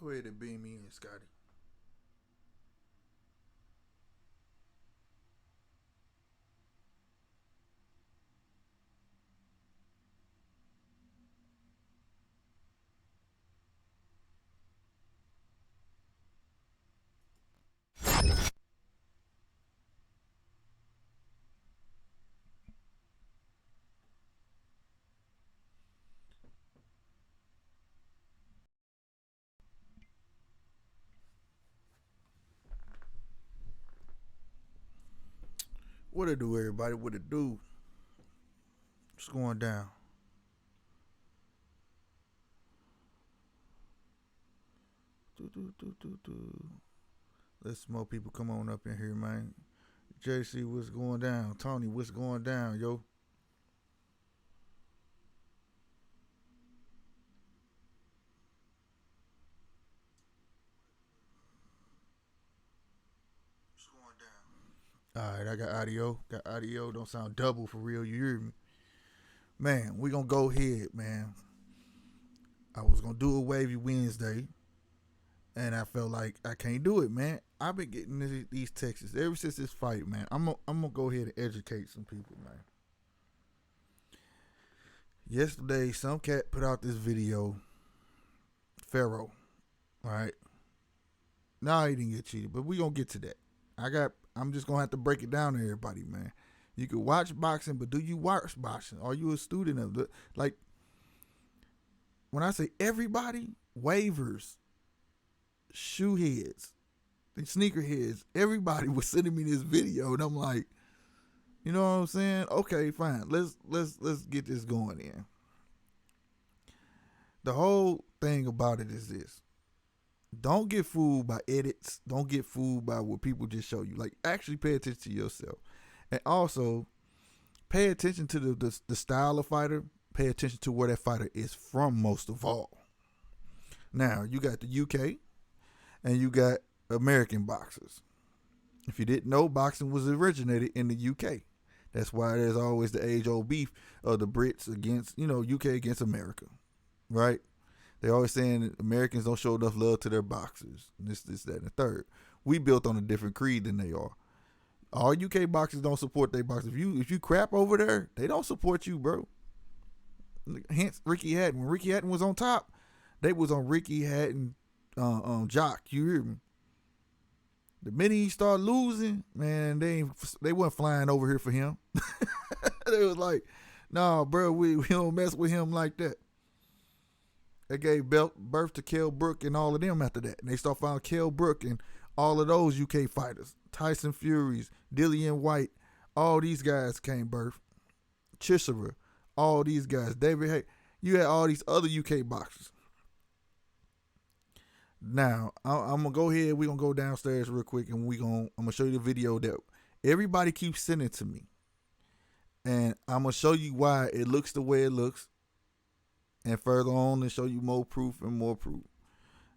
Go ahead and beam me in, Scotty. What it do, everybody? What it do? What's going down? Do. Let some more people come on up in here, man. JC, what's going down? Tony, what's going down, yo? What's going down? All right, I got audio. Got audio. Don't sound double for real. You hear me? Man, we gonna go ahead, man. I was gonna do a wavy Wednesday, and I felt like I can't do it, man. I've been getting these texts ever since this fight, man. I'm gonna go ahead and educate some people, man. Yesterday, some cat put out this video, Pharaoh. All right, no, he didn't get cheated, but we gonna get to that. I'm just gonna have to break it down to everybody, man. You can watch boxing, but do you watch boxing? Are you a student of the like? When I say everybody, waivers, shoe heads, and sneaker heads, everybody was sending me this video, and I'm like, you know what I'm saying? Okay, fine. Let's get this going in. The whole thing about it is this: don't get fooled by edits. Don't get fooled by what people just show you. Like, actually pay attention to yourself. And also, pay attention to the style of fighter. Pay attention to where that fighter is from, most of all. Now, you got the UK and you got American boxers. If you didn't know, boxing was originated in the UK. That's why there's always the age old beef of the Brits against, UK against America, right? They always saying that Americans don't show enough love to their boxers. This, that, and the third. We built on a different creed than they are. All UK boxers don't support their boxers. If you crap over there, they don't support you, bro. Hence Ricky Hatton. When Ricky Hatton was on top, they was on Ricky Hatton jock. You hear me? The minute he started losing, man, they weren't flying over here for him. They was like, nah, bro, we don't mess with him like that. They gave birth to Kell Brook and all of them after that. And they start finding Kell Brook and all of those UK fighters. Tyson Furies, Dillian White, all these guys came birth. Chisholm, all these guys. David Hay, you had all these other UK boxers. Now, I'm gonna go ahead. We're gonna go downstairs real quick, and I'm gonna show you the video that everybody keeps sending to me, and I'm gonna show you why it looks the way it looks, and further on, and show you more proof and more proof.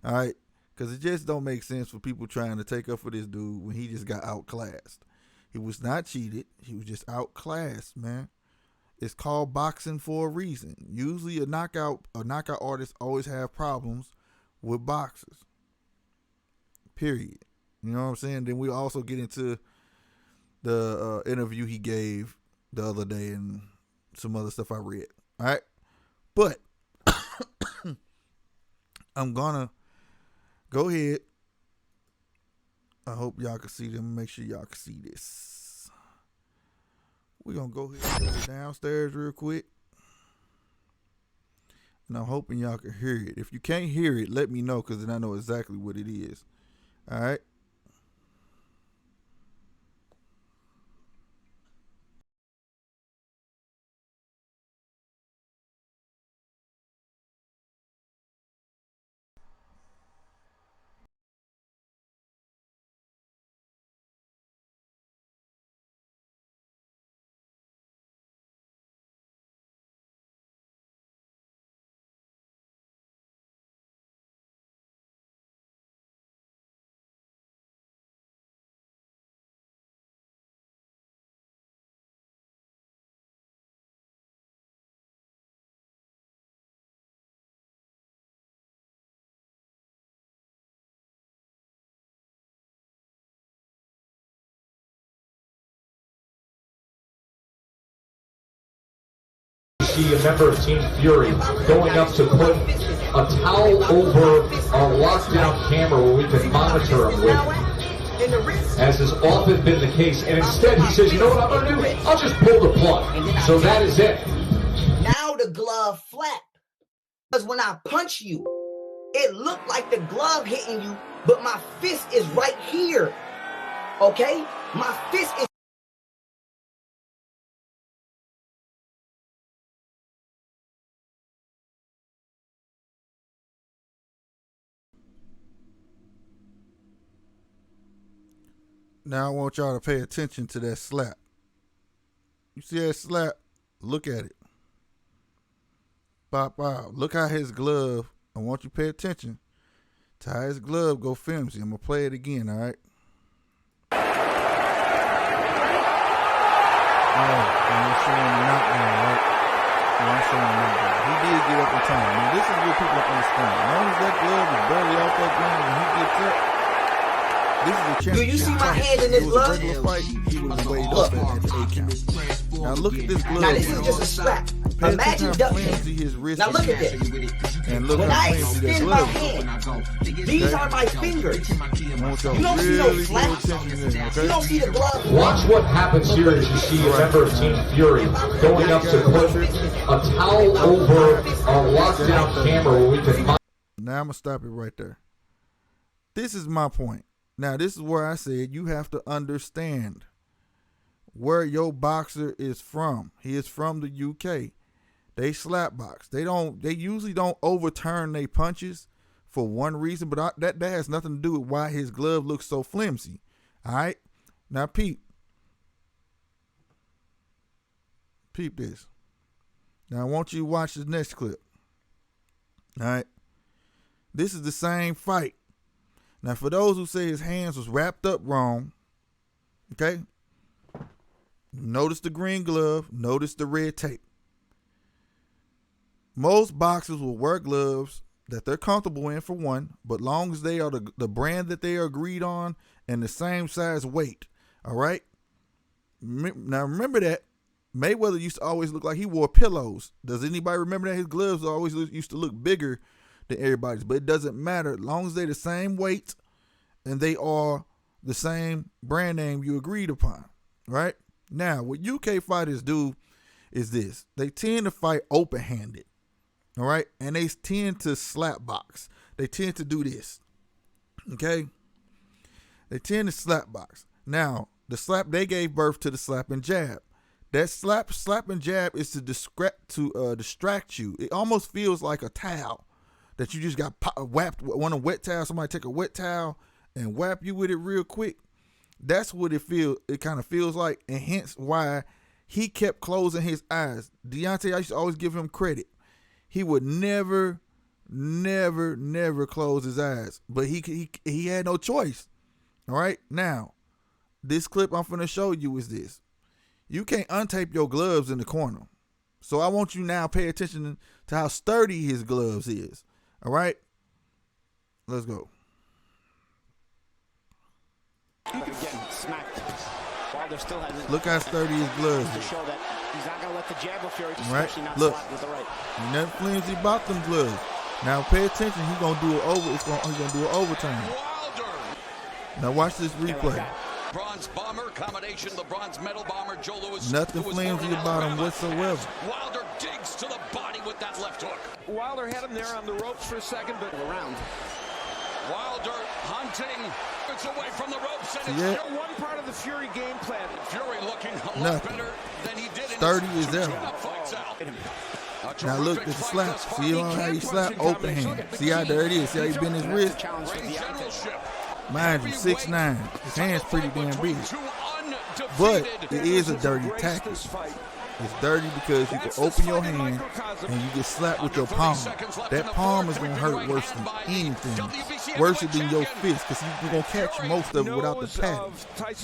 All right, because it just don't make sense for people trying to take up for this dude when he just got outclassed. He was not cheated. He was just outclassed, man. It's called boxing for a reason. Usually, a knockout artist always have problems with boxers. Period. You know what I'm saying? Then we also get into the interview he gave the other day and some other stuff I read. All right, but I'm gonna go ahead. I hope y'all can see them. Make sure y'all can see this. We're gonna go ahead and go downstairs real quick. And I'm hoping y'all can hear it. If you can't hear it, let me know, because then I know exactly what it is. All right. see a member of Team Fury going up to put a towel over our lockdown camera where we can monitor him with, as has often been the case. And instead he says, you know what I'm going to do? I'll just pull the plug. So that is it. Now the glove flap. Because when I punch you, it looked like the glove hitting you, but my fist is right here. Okay? My fist is. Now I want y'all to pay attention to that slap. You see that slap? Look at it. Pop out. Look how his glove, I want you to pay attention to how his glove go flimsy. I'm going to play it again, all right? Alright, I'm showing the knockdown, right? I'm showing the knockdown. He did get up in time. Now, this is what people don't understand. As long as that glove is barely off that ground when he gets up, this is a championship. Do you see my hand in this glove? If it was a regular fight, he would have weighed up at the 8 count. Now, look at this glove. Now, this is just a strap. Imagine ducking. Now, look at this. And look when how I flimsy that extend my glove is. hand, these are my fingers. You don't see no Really slaps. pay attention to this, You don't see the glove. Watch what happens here as you see a member of Team Fury going up to put a towel over our lockdown camera where we can monitor. Now I'm going to stop it right there. This is my point. Now, this is where I said you have to understand where your boxer is from. He is from the UK. They slap box. They usually don't overturn their punches for one reason, but that has nothing to do with why his glove looks so flimsy. All right? Now, peep this. Now, I want you to watch the next clip. All right? This is the same fight. Now, for those who say his hands was wrapped up wrong, okay? Notice the green glove. Notice the red tape. Most boxers will wear gloves that they're comfortable in, for one, but long as they are the brand that they are agreed on and the same size weight, all right? Now, remember that Mayweather used to always look like he wore pillows. Does anybody remember that? His gloves always used to look bigger than everybody's, but it doesn't matter. As long as they're the same weight and they are the same brand name you agreed upon, right? Now, what UK fighters do is this. They tend to fight open-handed, all right? And they tend to slap box. They tend to do this, okay? They tend to slap box. Now, the slap, they gave birth to the slap and jab. That slap and jab is to distract you. It almost feels like a towel that you just got whapped. Want a wet towel? Somebody take a wet towel and whap you with it real quick. That's what it kind of feels like, and hence why he kept closing his eyes. Deontay, I used to always give him credit. He would never close his eyes, but he had no choice. All right, now this clip I'm finna show you is this. You can't untape your gloves in the corner, so I want you now pay attention to how sturdy his gloves is. All right, let's go. Look how sturdy his gloves is. Right? Look, nothing flimsy about them gloves. Now pay attention. He's gonna do it over. He's gonna do it overtime. Now watch this replay. Bronze bomber combination, the bronze medal bomber Joe Louis. Nothing flimsy about him whatsoever. Wilder digs to the body with that left hook. Wilder had him there on the ropes for a second, but around. Wilder hunting. It's away from the ropes, and it's still one part of the Fury game plan. Fury looking a lot better than he did. Sturdy as ever. Now look at the slap. See how he slap open hand. See how there it is. See how he bend his wrist. Mind you, 6'9". His hand's pretty damn big. But it is a dirty tactic. It's dirty because you can open your hand and you get slapped with your palm. That palm is going to hurt worse than anything. Worse than your fist, because you're going to catch most of it without the padding.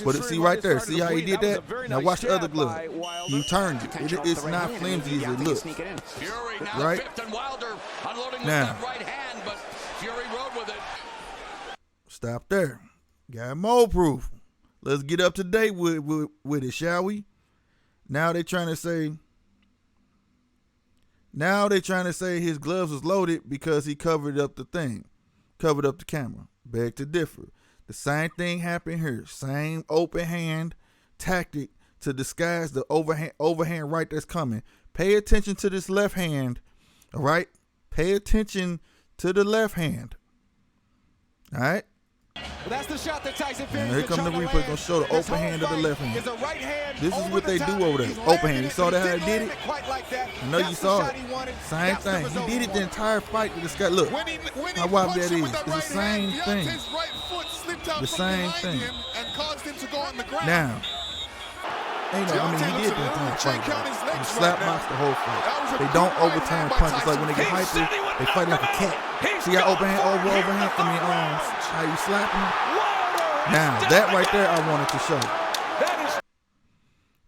But see right there, see how he did that? Now watch the other glove. He turned it. It's not flimsy as it looks. Right? Now, stop there. Got more proof. Let's get up to date with it, shall we? Now they're trying to say Now they trying to say his gloves was loaded because he covered up the camera. Beg to differ. The same thing happened here. Same open hand tactic to disguise the overhand right that's coming. Pay attention to this left hand, all right? Pay attention to the left hand, all right? Well, that's the shot that Tyson Fury. Here come the replay, gonna show the open hand of the left hand. This is what they do over there. Open hand. You saw that how they did it? I know you saw it. Same thing. He did it the entire fight to this guy. Look how wild that is. It's the same thing. The same thing. Now, he did the entire fight. He slap box the whole fight. They don't overturn punches. Like when they get hyper, they fight like a cat. See how overhand from your arms, how you slapping him? Now, that right there I wanted to show.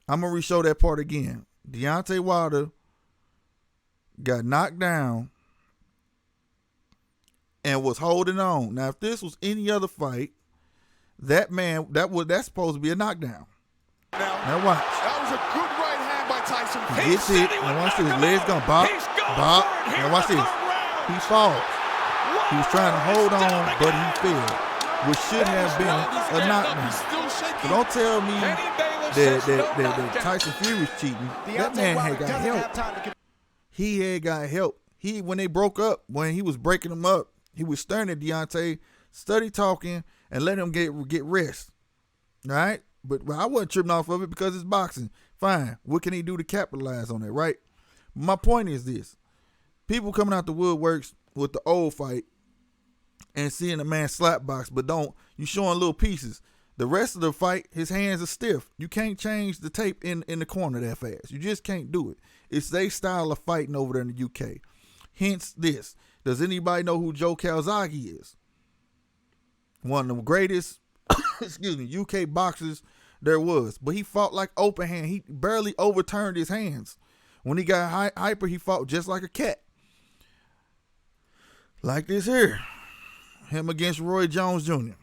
I'm going to re-show that part again. Deontay Wilder got knocked down and was holding on. Now, if this was any other fight, that's supposed to be a knockdown. Now watch. That was a good right hand by Tyson Fury. He gets it. Now watch this. Legs gonna bop. Now watch this. He falls. He was trying to hold on, but he failed, which should have been a knockdown. So don't tell me that Tyson Fury was cheating. That man had got help. He had got help. When they broke up, when he was breaking him up, he was staring at Deontay, study talking, and let him get rest. All right? But I wasn't tripping off of it because it's boxing. Fine. What can he do to capitalize on that, right? My point is this. People coming out the woodworks with the old fight and seeing a man slap box, but you showing little pieces. The rest of the fight, his hands are stiff. You can't change the tape in the corner that fast. You just can't do it. It's their style of fighting over there in the UK. Hence this. Does anybody know who Joe Calzaghe is? One of the greatest UK boxers there was. But he fought like open hand. He barely overturned his hands. When he got hyper, he fought just like a cat. Like this here. Him against Roy Jones Jr.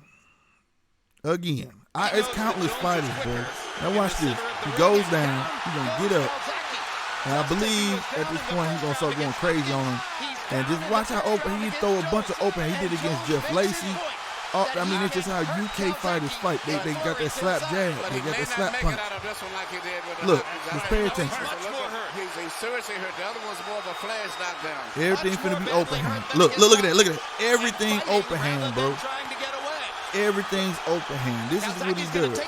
Again. It's countless fighters, bro. Now watch this. He goes down. He's going to get up. And I believe at this point he's going to start going crazy on him. And just watch how open he throw a bunch of open. He did it against Jeff Lacey. It's just how UK fighters fight. They got that slap jab. They got that slap punch. Look, just pay attention. He's seriously hurt. The other one's more of a flash knockdown. Everything finna be open hand. Look at that. Look at that. Everything open hand, bro. Everything's open hand. This is what he does.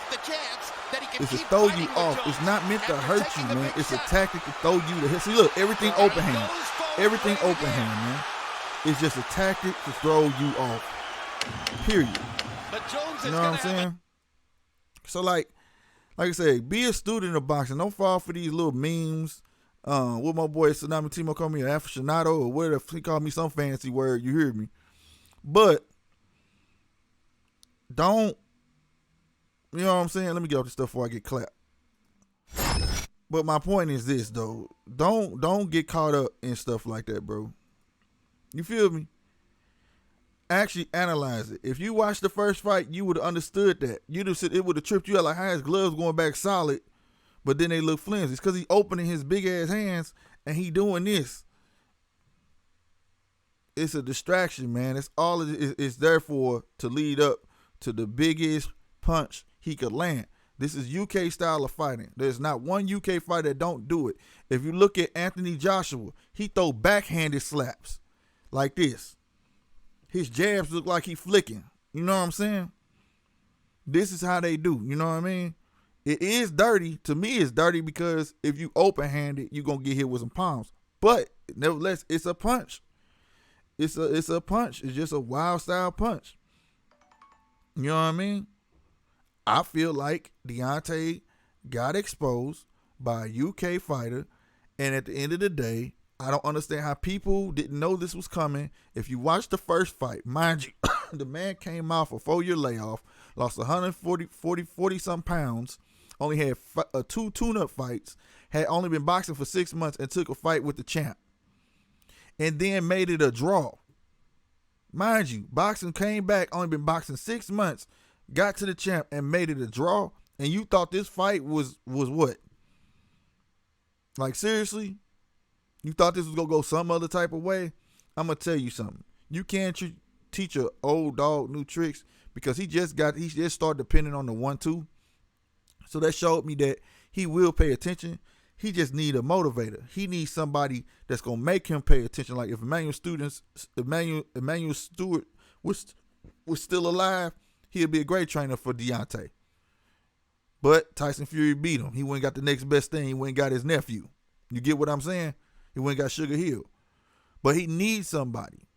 It's to throw you off. It's not meant to hurt you, man. It's a tactic to throw you to hit. See, look, everything open hand. Everything open hand, man. It's just a tactic to throw you off. Period. You know what I'm saying? So like I said, be a student of boxing. Don't fall for these little memes. What my boy Tsunami Timo called me, an aficionado, or whatever. He called me some fancy word. You hear me? But don't, you know what I'm saying? Let me get off this stuff before I get clapped. But my point is this, though. Don't get caught up in stuff like that, bro. You feel me? Actually analyze it. If you watched the first fight, you would have understood that. You'd have said it would have tripped you out like how his gloves going back solid, but then they look flimsy. It's because he opening his big ass hands and he doing this. It's a distraction, man. It's all it's there for, to lead up to the biggest punch he could land. This is UK style of fighting. There's not one UK fighter that don't do it. If you look at Anthony Joshua, he throw backhanded slaps like this. His jabs look like he flicking. You know what I'm saying? This is how they do. You know what I mean? It is dirty. To me, it's dirty because if you open-handed, you're going to get hit with some palms. But nevertheless, it's a punch. It's a punch. It's just a wild style punch. You know what I mean? I feel like Deontay got exposed by a UK fighter. And at the end of the day, I don't understand how people didn't know this was coming. If you watch the first fight, mind you, the man came off a 4-year layoff, lost 40 some pounds, only had 2 tune-up fights, had only been boxing for 6 months and took a fight with the champ. And then made it a draw. Mind you, boxing came back, only been boxing 6 months, got to the champ and made it a draw. And you thought this fight was what? Like, seriously? You thought this was going to go some other type of way? I'm going to tell you something. You can't teach an old dog new tricks, because he just started depending on the 1-2. So that showed me that he will pay attention. He just need a motivator. He needs somebody that's going to make him pay attention. Like if Emmanuel Stewart was still alive, he'd be a great trainer for Deontay. But Tyson Fury beat him. He went and got the next best thing. He went and got his nephew. You get what I'm saying? He went and got Sugar Hill. But he needs somebody.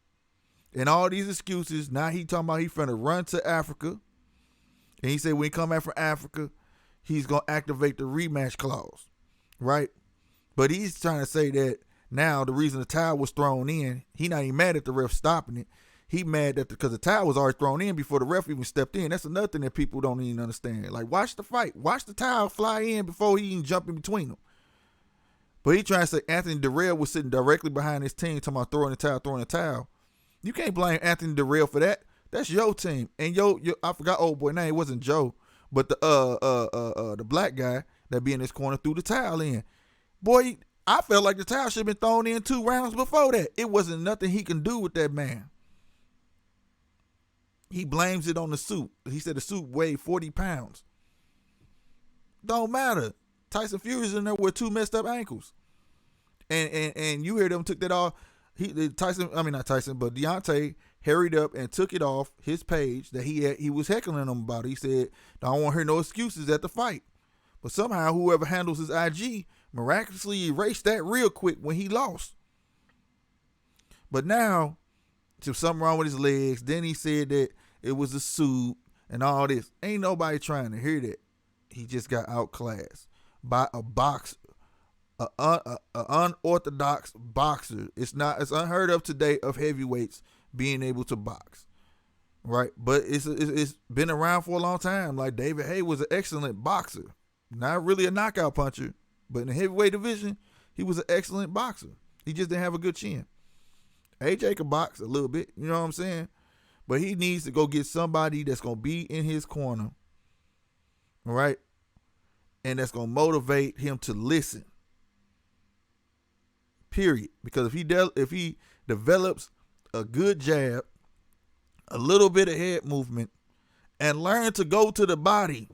And all these excuses, now he talking about he finna run to Africa. And he said when he come back from Africa, he's going to activate the rematch clause. Right? But he's trying to say that now the reason the towel was thrown in, he not even mad at the ref stopping it. He mad that because the towel was already thrown in before the ref even stepped in. That's another thing that people don't even understand. Like, watch the fight. Watch the towel fly in before he even jump in between them. But he trying to say Anthony Darrell was sitting directly behind his team talking about throwing the towel. You can't blame Anthony Darrell for that. That's your team. And yo, I forgot old boy name. It wasn't Joe, but the black guy that be in this corner threw the towel in. Boy, I felt like the towel should have been thrown in 2 rounds before that. It wasn't nothing he can do with that man. He blames it on the suit. He said the suit weighed 40 pounds. Don't matter. Tyson Fury's in there with 2 messed up ankles. And you hear them took that off. Deontay hurried up and took it off his page that he was heckling him about. He said, I don't want to hear no excuses at the fight. But somehow whoever handles his IG miraculously erased that real quick when he lost. But now, there's something wrong with his legs. Then he said that it was a suit and all this. Ain't nobody trying to hear that. He just got outclassed by a boxer, an unorthodox boxer. It's unheard of today of heavyweights being able to box, right? But it's been around for a long time. Like David Haye was an excellent boxer, not really a knockout puncher, but in the heavyweight division, he was an excellent boxer. He just didn't have a good chin. AJ could box a little bit, you know what I'm saying? But he needs to go get somebody that's going to be in his corner, right? And that's going to motivate him to listen. Period. Because if he develops a good jab, a little bit of head movement, and learn to go to the body,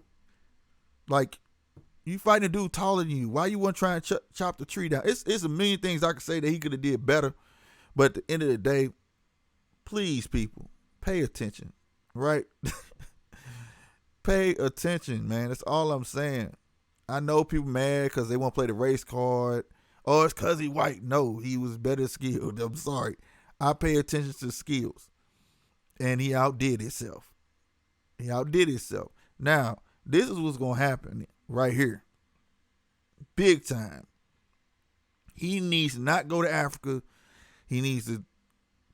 like you fighting a dude taller than you, why you want to try and chop the tree down? It's a million things I could say that he could have did better. But at the end of the day, please, people, pay attention, right? Pay attention, man. That's all I'm saying. I know people mad because they want to play the race card. Oh, it's because he white. No, he was better skilled. I'm sorry. I pay attention to skills. And he outdid himself. Now, this is what's going to happen right here. Big time. He needs to not go to Africa. He needs to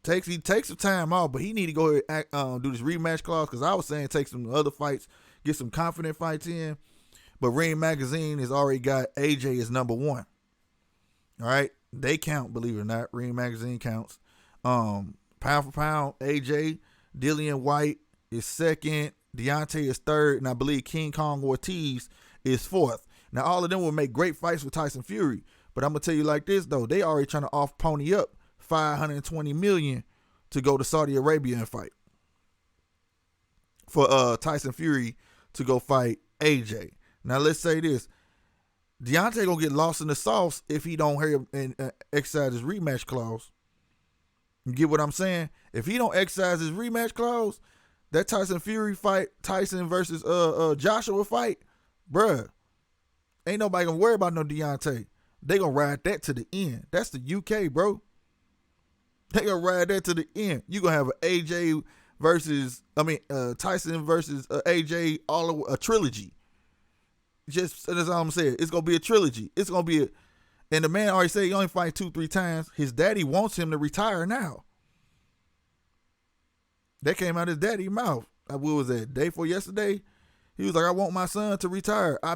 take some time off, but he need to go ahead and do this rematch clause, because I was saying take some other fights, get some confident fights in. But Ring Magazine has already got AJ as number 1. All right. They count, believe it or not. Ring Magazine counts. Pound for pound, AJ, Dillian White is 2nd. Deontay is 3rd. And I believe King Kong Ortiz is 4th. Now, all of them will make great fights with Tyson Fury. But I'm going to tell you like this, though. They already trying to off-pony up $520 million to go to Saudi Arabia and fight. For Tyson Fury to go fight AJ. Now, let's say this. Deontay going to get lost in the sauce if he don't hurry up and exercise his rematch clause. You get what I'm saying? If he don't exercise his rematch clause, that Tyson Fury fight, Tyson versus Joshua fight, bruh, ain't nobody going to worry about no Deontay. They going to ride that to the end. That's the UK, bro. They going to ride that to the end. You going to have an Tyson versus AJ, a trilogy. Just that's all I'm saying. It's gonna be a trilogy. It's gonna be and the man already said he only fight 2-3 times. His daddy wants him to retire now. That came out of his daddy's mouth. What was that? Day before yesterday? He was like, I want my son to retire. I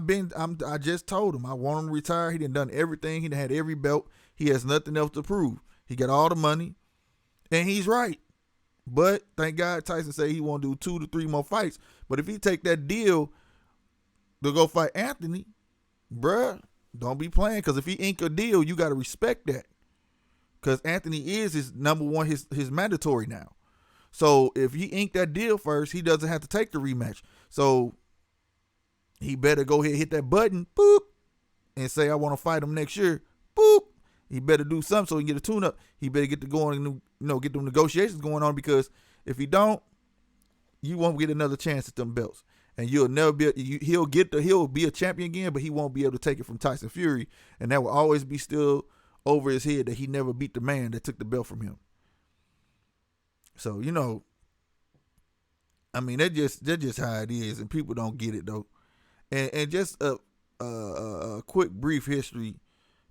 just told him I want him to retire. He done everything. He done had every belt. He has nothing else to prove. He got all the money. And he's right. But thank God Tyson said he want to do 2 to 3 more fights. But if he take that deal to go fight Anthony, bruh, don't be playing, because if he ink a deal, you got to respect that. because Anthony is his number one, his mandatory now. So if he inked that deal first, he doesn't have to take the rematch. So he better go ahead, hit that button, boop, and say, I want to fight him next year, boop. He better do something so he can get a tune-up. He better get to going, get them negotiations going on, because if he don't, you won't get another chance at them belts. And you'll never be, he'll be a champion again, but he won't be able to take it from Tyson Fury. And that will always be still over his head that he never beat the man that took the belt from him. So, I mean, that's just how it is, and people don't get it though. And just a quick brief history,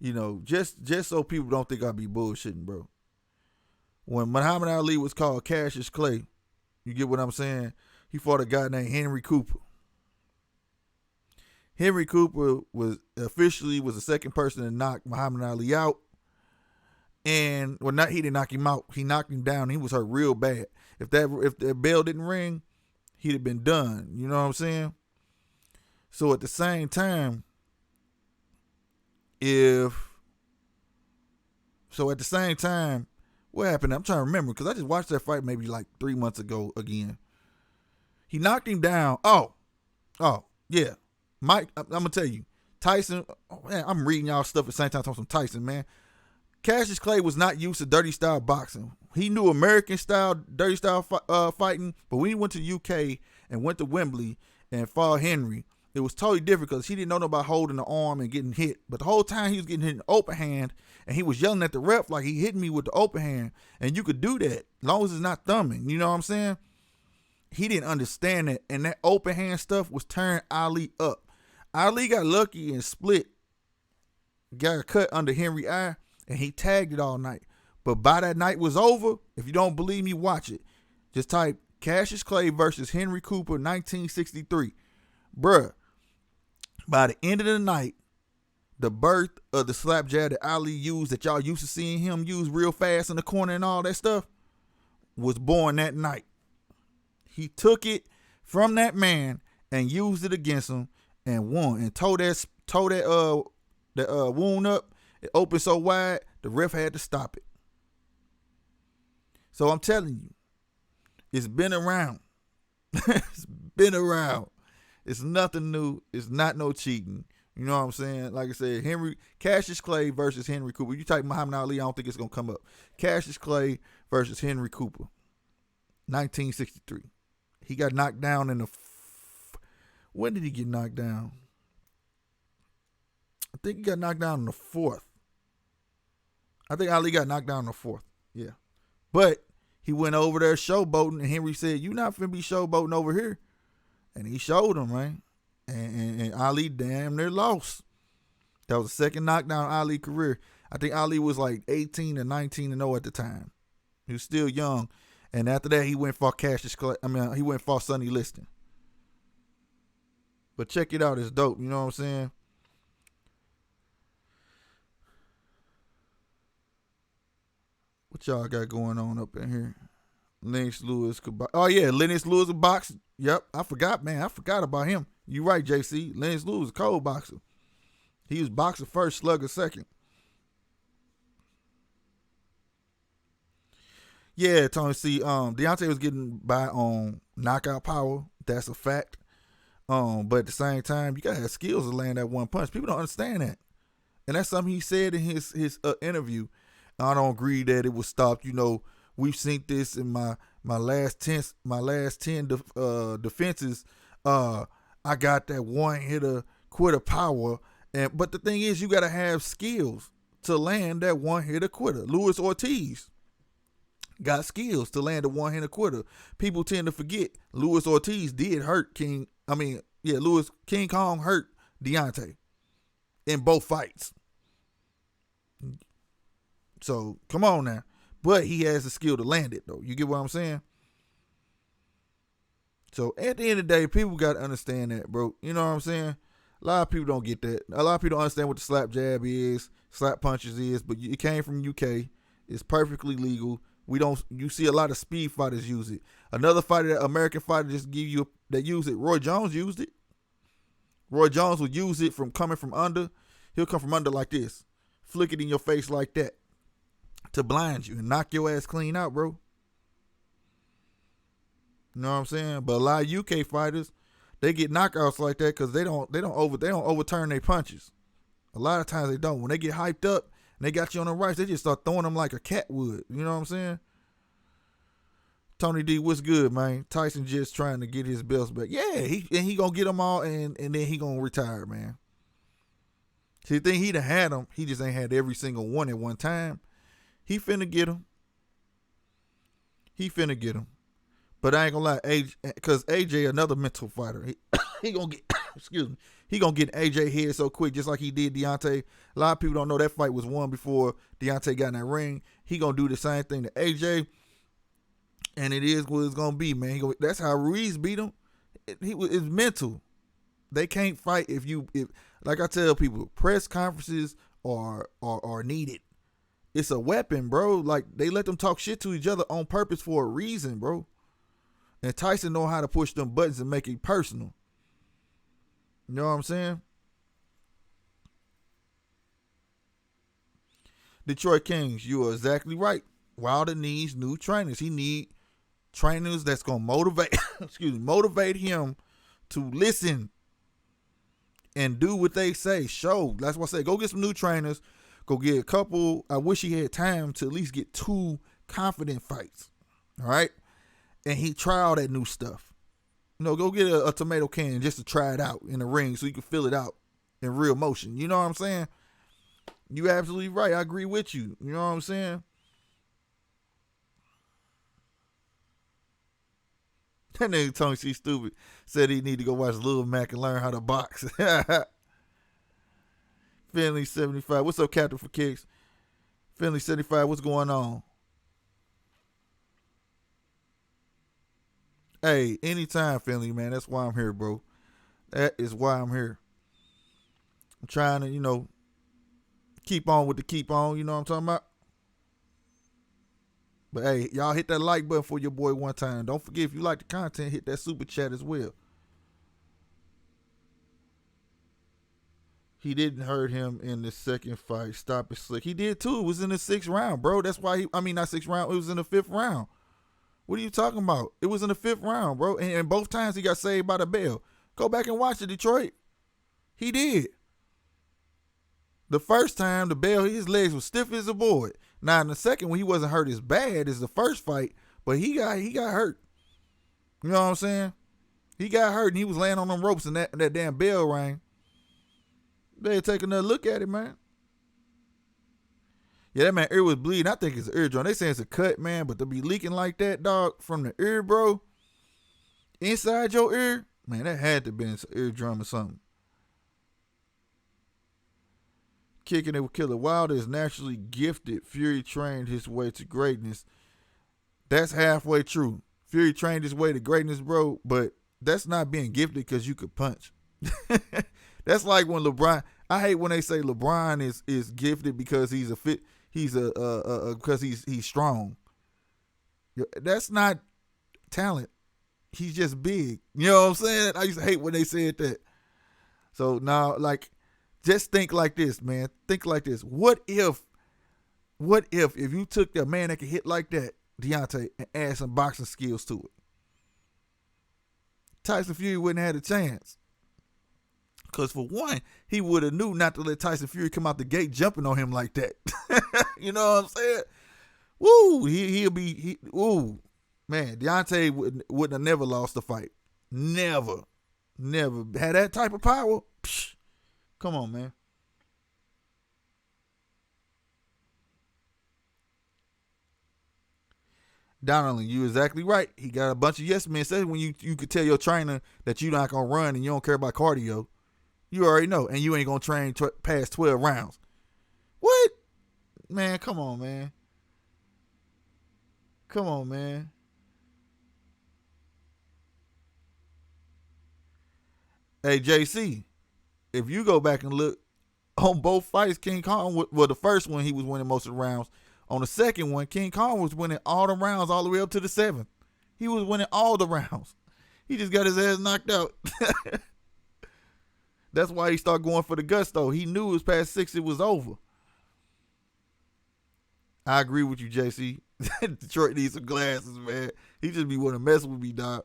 just so people don't think I be bullshitting, bro. When Muhammad Ali was called Cassius Clay, you get what I'm saying? He fought a guy named Henry Cooper. Henry Cooper was the second person to knock Muhammad Ali out. And he didn't knock him out. He knocked him down. He was hurt real bad. If that bell didn't ring, he'd have been done. You know what I'm saying? So at the same time, what happened? I'm trying to remember, because I just watched that fight maybe like 3 months ago again. He knocked him down. Oh, yeah. Mike, I'm going to tell you. Tyson, man, I'm reading y'all stuff at the same time talking some Tyson, man. Cassius Clay was not used to dirty style boxing. He knew American style, dirty style fighting, but when he went to the UK and went to Wembley and fought Henry, it was totally different, because he didn't know about holding the arm and getting hit. But the whole time he was getting hit in the open hand, and he was yelling at the ref like, he hit me with the open hand. And you could do that as long as it's not thumbing. You know what I'm saying? He didn't understand that. And that open hand stuff was tearing Ali up. Ali got lucky and split, got a cut under Henry's eye, and he tagged it all night. But by that night was over, if you don't believe me, watch it. Just type Cassius Clay versus Henry Cooper 1963. Bruh, by the end of the night, the birth of the slap jab that Ali used, that y'all used to seeing him use real fast in the corner and all that stuff, was born that night. He took it from that man and used it against him and won, and tore that wound up. It opened so wide, the ref had to stop it. So I'm telling you, it's been around. It's been around. It's nothing new. It's not no cheating. You know what I'm saying? Like I said, Cassius Clay versus Henry Cooper. You type Muhammad Ali, I don't think it's going to come up. Cassius Clay versus Henry Cooper, 1963. He got knocked down in the... When did he get knocked down? I think he got knocked down in the fourth. I think Ali got knocked down in the fourth. Yeah. But he went over there showboating, and Henry said, "You not finna be showboating over here." And he showed him, man. And Ali damn near lost. That was the second knockdown in Ali's career. I think Ali was like 18 and 19-0 at the time. He was still young. And after that, he went for Cassius Clay. He went for Sonny Liston. But check it out. It's dope. You know what I'm saying? What y'all got going on up in here? Lennox Lewis could box. Oh, yeah. Lennox Lewis a boxer. Yep. I forgot, man. I forgot about him. You right, JC. Lennox Lewis, a cold boxer. He was boxer first, slugger second. Yeah, Tony C. Deontay was getting by on knockout power. That's a fact. But at the same time, you gotta have skills to land that one punch. People don't understand that. And that's something he said in his interview. I don't agree that it was stopped. You know, we've seen this in my last 10 defenses. I got that one hitter quitter power. But the thing is, you got to have skills to land that one hitter quitter. Luis Ortiz got skills to land a one hitter quitter. People tend to forget Luis Ortiz did hurt King Kong hurt Deontay in both fights. So come on now. But he has the skill to land it, though. You get what I'm saying? So at the end of the day, people got to understand that, bro. You know what I'm saying? A lot of people don't get that. A lot of people don't understand what the slap jab is, slap punches is, but it came from UK. It's perfectly legal. You see a lot of speed fighters use it. Another fighter, American fighter, that use it. Roy Jones used it. Roy Jones would use it from coming from under. He'll come from under like this. Flick it in your face like that. to blind you and knock your ass clean out, bro. You know what I'm saying? But a lot of UK fighters, they get knockouts like that because they don't overturn their punches. A lot of times they don't. When they get hyped up and they got you on the rights, they just start throwing them like a cat would. You know what I'm saying? Tony D, what's good, man? Tyson just trying to get his belts back. Yeah, he gonna get them all and then he gonna retire, man. See, the thing, he done had them. He just ain't had every single one at one time. He finna get them. But I ain't gonna lie, because AJ another mental fighter. He gonna get, excuse me, he gonna get AJ head so quick, just like he did Deontay. A lot of people don't know that fight was won before Deontay got in that ring. He gonna do the same thing to AJ, and it is what it's gonna be, man. That's how Ruiz beat him. It's mental. They can't fight if like I tell people, press conferences are needed. It's a weapon, bro. Like, they let them talk shit to each other on purpose for a reason, bro. And Tyson know how to push them buttons and make it personal. You know what I'm saying? Detroit Kings, you are exactly right. Wilder needs new trainers. He need trainers that's gonna motivate him to listen and do what they say. Show. That's why I say go get some new trainers. Go get a couple. I wish he had time to at least get 2 confident fights. All right. And he try all that new stuff. You know, go get a tomato can just to try it out in the ring so you can feel it out in real motion. You know what I'm saying? You absolutely right. I agree with you. You know what I'm saying? That nigga Tony C. Stupid said he need to go watch Lil Mac and learn how to box. Finley 75. What's up, Captain for Kicks? Finley 75. What's going on? Hey, anytime, Finley, man. That's why I'm here, bro. That is why I'm here. I'm trying to, keep on with the keep on. You know what I'm talking about? But hey, y'all hit that like button for your boy one time. Don't forget, if you like the content, hit that super chat as well. He didn't hurt him in the second fight. Stop it, Slick. He did too. It was in the 6th round, bro. That's why not 6th round. It was in the 5th round. What are you talking about? It was in the 5th round, bro. And both times he got saved by the bell. Go back and watch it, Detroit. He did. The first time, the bell, his legs were stiff as a board. Now, in the second one, he wasn't hurt as bad as the first fight, but he got hurt. You know what I'm saying? He got hurt, and he was laying on them ropes, and that damn bell rang. Better take another look at it, man. Yeah, that man ear was bleeding. I think it's an eardrum. They say it's a cut, man, but to be leaking like that, dog, from the ear, bro, inside your ear, man, that had to be an eardrum or something. Kicking it with Killer. Wilder is naturally gifted. Fury trained his way to greatness. That's halfway true. Fury trained his way to greatness, bro, but that's not being gifted because you could punch. That's like when LeBron. I hate when they say LeBron is gifted because he's because he's strong. That's not talent. He's just big. You know what I'm saying? I used to hate when they said that. So now, like, just think like this, man. Think like this. What if you took a man that could hit like that, Deontay, and add some boxing skills to it? Tyson Fury wouldn't have had a chance. Because for one, he would have knew not to let Tyson Fury come out the gate jumping on him like that. You know what I'm saying? Woo! Woo! Man, Deontay wouldn't have never lost the fight. Never. Had that type of power. Psh, come on, man. Donnelly, you exactly right. He got a bunch of yes men. Especially when you could tell your trainer that you're not going to run and you don't care about cardio. You already know. And you ain't going to train past 12 rounds. What? Man, come on, man. Come on, man. Hey, JC, if you go back and look on both fights, King Kong, well, the first one, he was winning most of the rounds. On the second one, King Kong was winning all the rounds all the way up to the 7th. He was winning all the rounds. He just got his ass knocked out. That's why he started going for the gusto. He knew it was past 6, it was over. I agree with you, JC. Detroit needs some glasses, man. He just be wanting to mess with me, dog.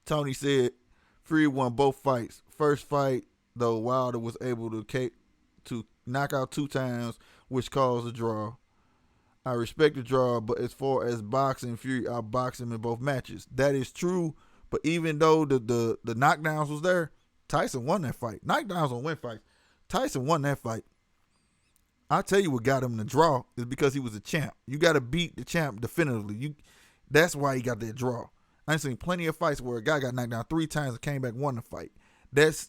Tony said Fury won both fights. First fight, though, Wilder was able to knock out 2 times, which caused a draw. I respect the draw, but as far as boxing, Fury outboxed him in both matches. That is true, but even though the knockdowns was there, Tyson won that fight. Knockdowns don't win fights. Tyson won that fight. I'll tell you what got him the draw is because he was a champ. You got to beat the champ definitively. That's why he got that draw. I've seen plenty of fights where a guy got knocked down 3 times and came back and won the fight. That's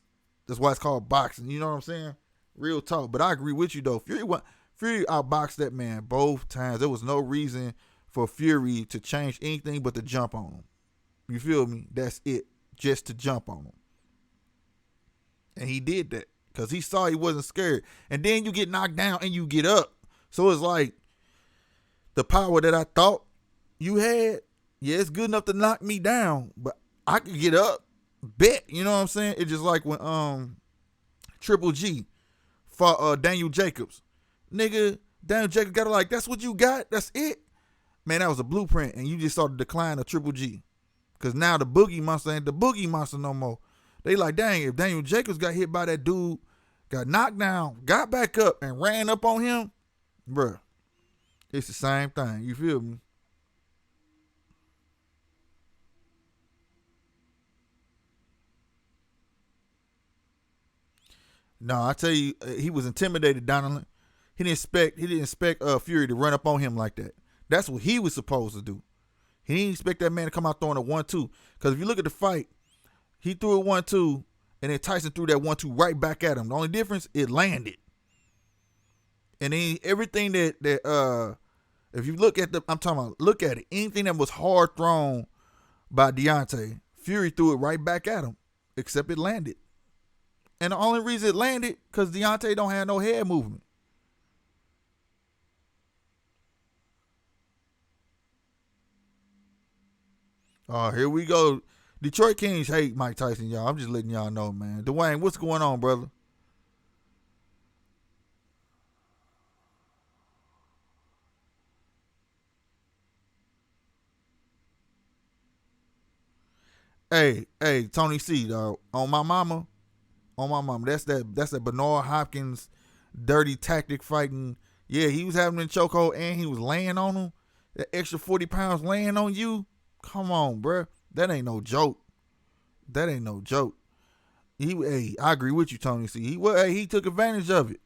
why it's called boxing. You know what I'm saying? Real talk. But I agree with you, though. Fury outboxed that man both times. There was no reason for Fury to change anything but to jump on him. You feel me? That's it. Just to jump on him. And he did that because he saw he wasn't scared. And then you get knocked down and you get up. So it's like the power that I thought you had, yeah, it's good enough to knock me down, but I could get up. Bet. You know what I'm saying? It's just like when Triple G fought Daniel Jacobs. Nigga, Daniel Jacobs got it like, that's what you got? That's it? Man, that was a blueprint, and you just saw the decline of Triple G. Because now the Boogie Monster ain't the Boogie Monster no more. They like, dang, if Daniel Jacobs got hit by that dude, got knocked down, got back up, and ran up on him, bruh, it's the same thing. You feel me? No, I tell you, he was intimidated, Donovan. He didn't expect Fury to run up on him like that. That's what he was supposed to do. He didn't expect that man to come out throwing a 1-2. Because if you look at the fight, he threw a 1-2, and then Tyson threw that 1-2 right back at him. The only difference, it landed. And then everything that if you look at look at it. Anything that was hard thrown by Deontay, Fury threw it right back at him, except it landed. And the only reason it landed, because Deontay don't have no head movement. Oh, here we go. Detroit Kings hate Mike Tyson, y'all. I'm just letting y'all know, man. Dwayne, what's going on, brother? Hey, Tony C, dog. On my mama. That's that Bernard Hopkins dirty tactic fighting. Yeah, he was having a chokehold and he was laying on him. That extra 40 pounds laying on you. Come on, bruh. That ain't no joke. I agree with you, Tony C. He took advantage of it.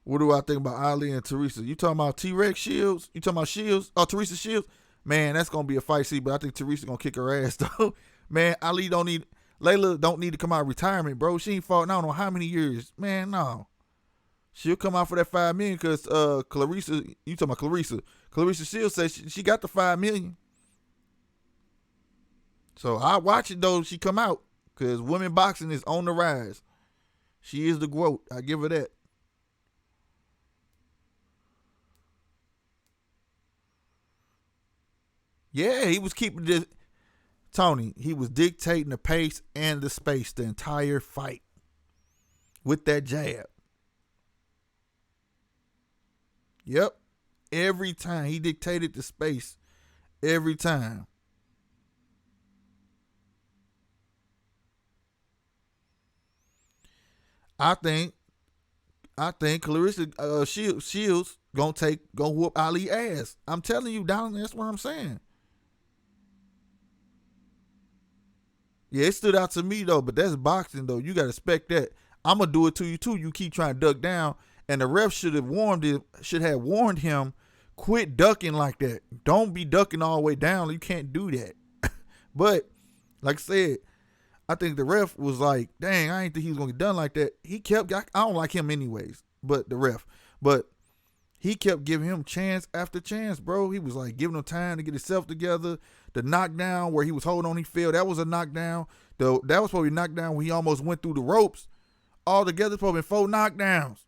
What do I think about Ali and Teresa? You talking about T-Rex Shields? You talking about Shields? Oh, Teresa Shields? Man, that's going to be a fight scene, but I think Teresa going to kick her ass, though. Man, Layla don't need to come out of retirement, bro. She ain't fought, I don't know how many years. Man, no. She'll come out for that $5 million because Clarissa, you talking about Clarissa. Clarissa Shields says she got the $5 million. So I watch it, though, she come out because women boxing is on the rise. She is the GOAT. I give her that. Yeah, he was keeping this. Tony, he was dictating the pace and the space the entire fight with that jab. Yep. Every time. He dictated the space every time. I think Clarissa Shields gonna whoop Ali ass. I'm telling you, Donald, that's what I'm saying. Yeah, it stood out to me though, but that's boxing though. You gotta respect that. I'm gonna do it to you too. You keep trying to duck down, and the ref should have warned him, quit ducking like that. Don't be ducking all the way down. You can't do that. But like I said, I think the ref was like, dang, I ain't think he was gonna get done like that. I don't like him anyways, but the ref. But he kept giving him chance after chance, bro. He was like giving him time to get himself together. The knockdown where he was holding on, he failed. That was a knockdown. That was probably a knockdown when he almost went through the ropes. All together, probably 4 knockdowns.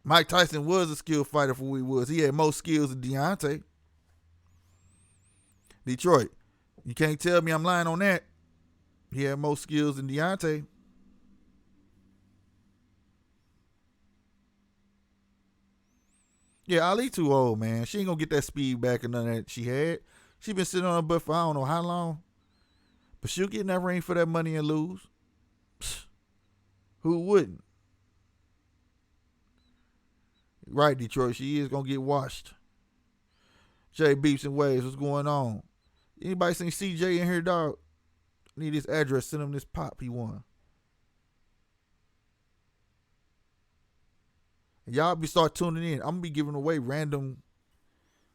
Mike Tyson was a skilled fighter for who he was. He had more skills than Deontay. Detroit, you can't tell me I'm lying on that. He had more skills than Deontay. Yeah, Ali too old, man. She ain't gonna get that speed back and none of that she had. She been sitting on her butt for I don't know how long. But she'll get in that ring for that money and lose. Psst. Who wouldn't? Right, Detroit. She is gonna get washed. Jay Beeps and Waves, what's going on? Anybody seen CJ in here, dog? Need his address. Send him this pop he won. Y'all be start tuning in. I'm gonna be giving away random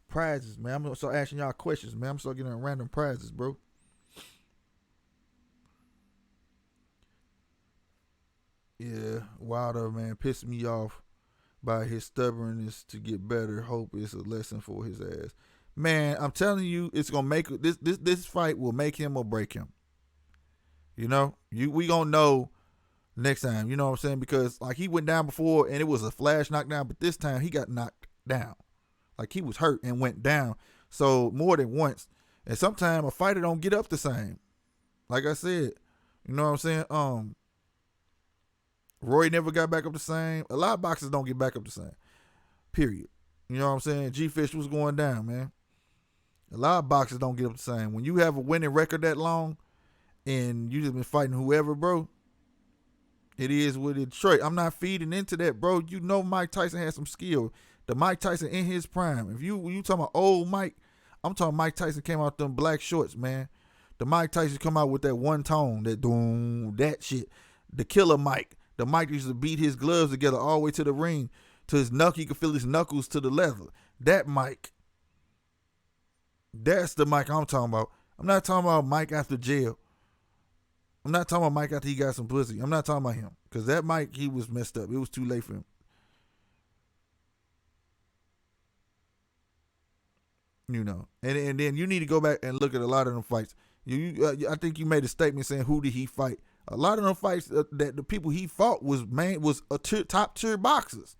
prizes, man. I'm gonna start asking y'all questions, man. I'm gonna start getting random prizes, bro. Yeah, Wilder, man, pissed me off by his stubbornness to get better. Hope it's a lesson for his ass. Man, I'm telling you, it's gonna make this fight will make him or break him. You know, we gonna know next time. You know what I'm saying? Because like he went down before and it was a flash knockdown, but this time he got knocked down. Like he was hurt and went down. So more than once. And sometimes a fighter don't get up the same. Like I said, you know what I'm saying? Roy never got back up the same. A lot of boxers don't get back up the same. Period. You know what I'm saying? G-Fish was going down, man. A lot of boxers don't get up the same. When you have a winning record that long and you just been fighting whoever, bro, it is what it is. Detroit, I'm not feeding into that, bro. You know Mike Tyson has some skill. The Mike Tyson in his prime. If you talking about old Mike, I'm talking Mike Tyson came out them black shorts, man. The Mike Tyson come out with that one tone, that doom, that shit. The killer Mike. The Mike used to beat his gloves together all the way to the ring, to his knuckle. You could feel his knuckles to the leather. That Mike. That's the Mike I'm talking about. I'm not talking about Mike after jail. I'm not talking about Mike after he got some pussy. I'm not talking about him. Because that Mike, he was messed up. It was too late for him. You know. And then you need to go back and look at a lot of them fights. I think you made a statement saying, who did he fight? A lot of them fights that the people he fought was top tier boxers.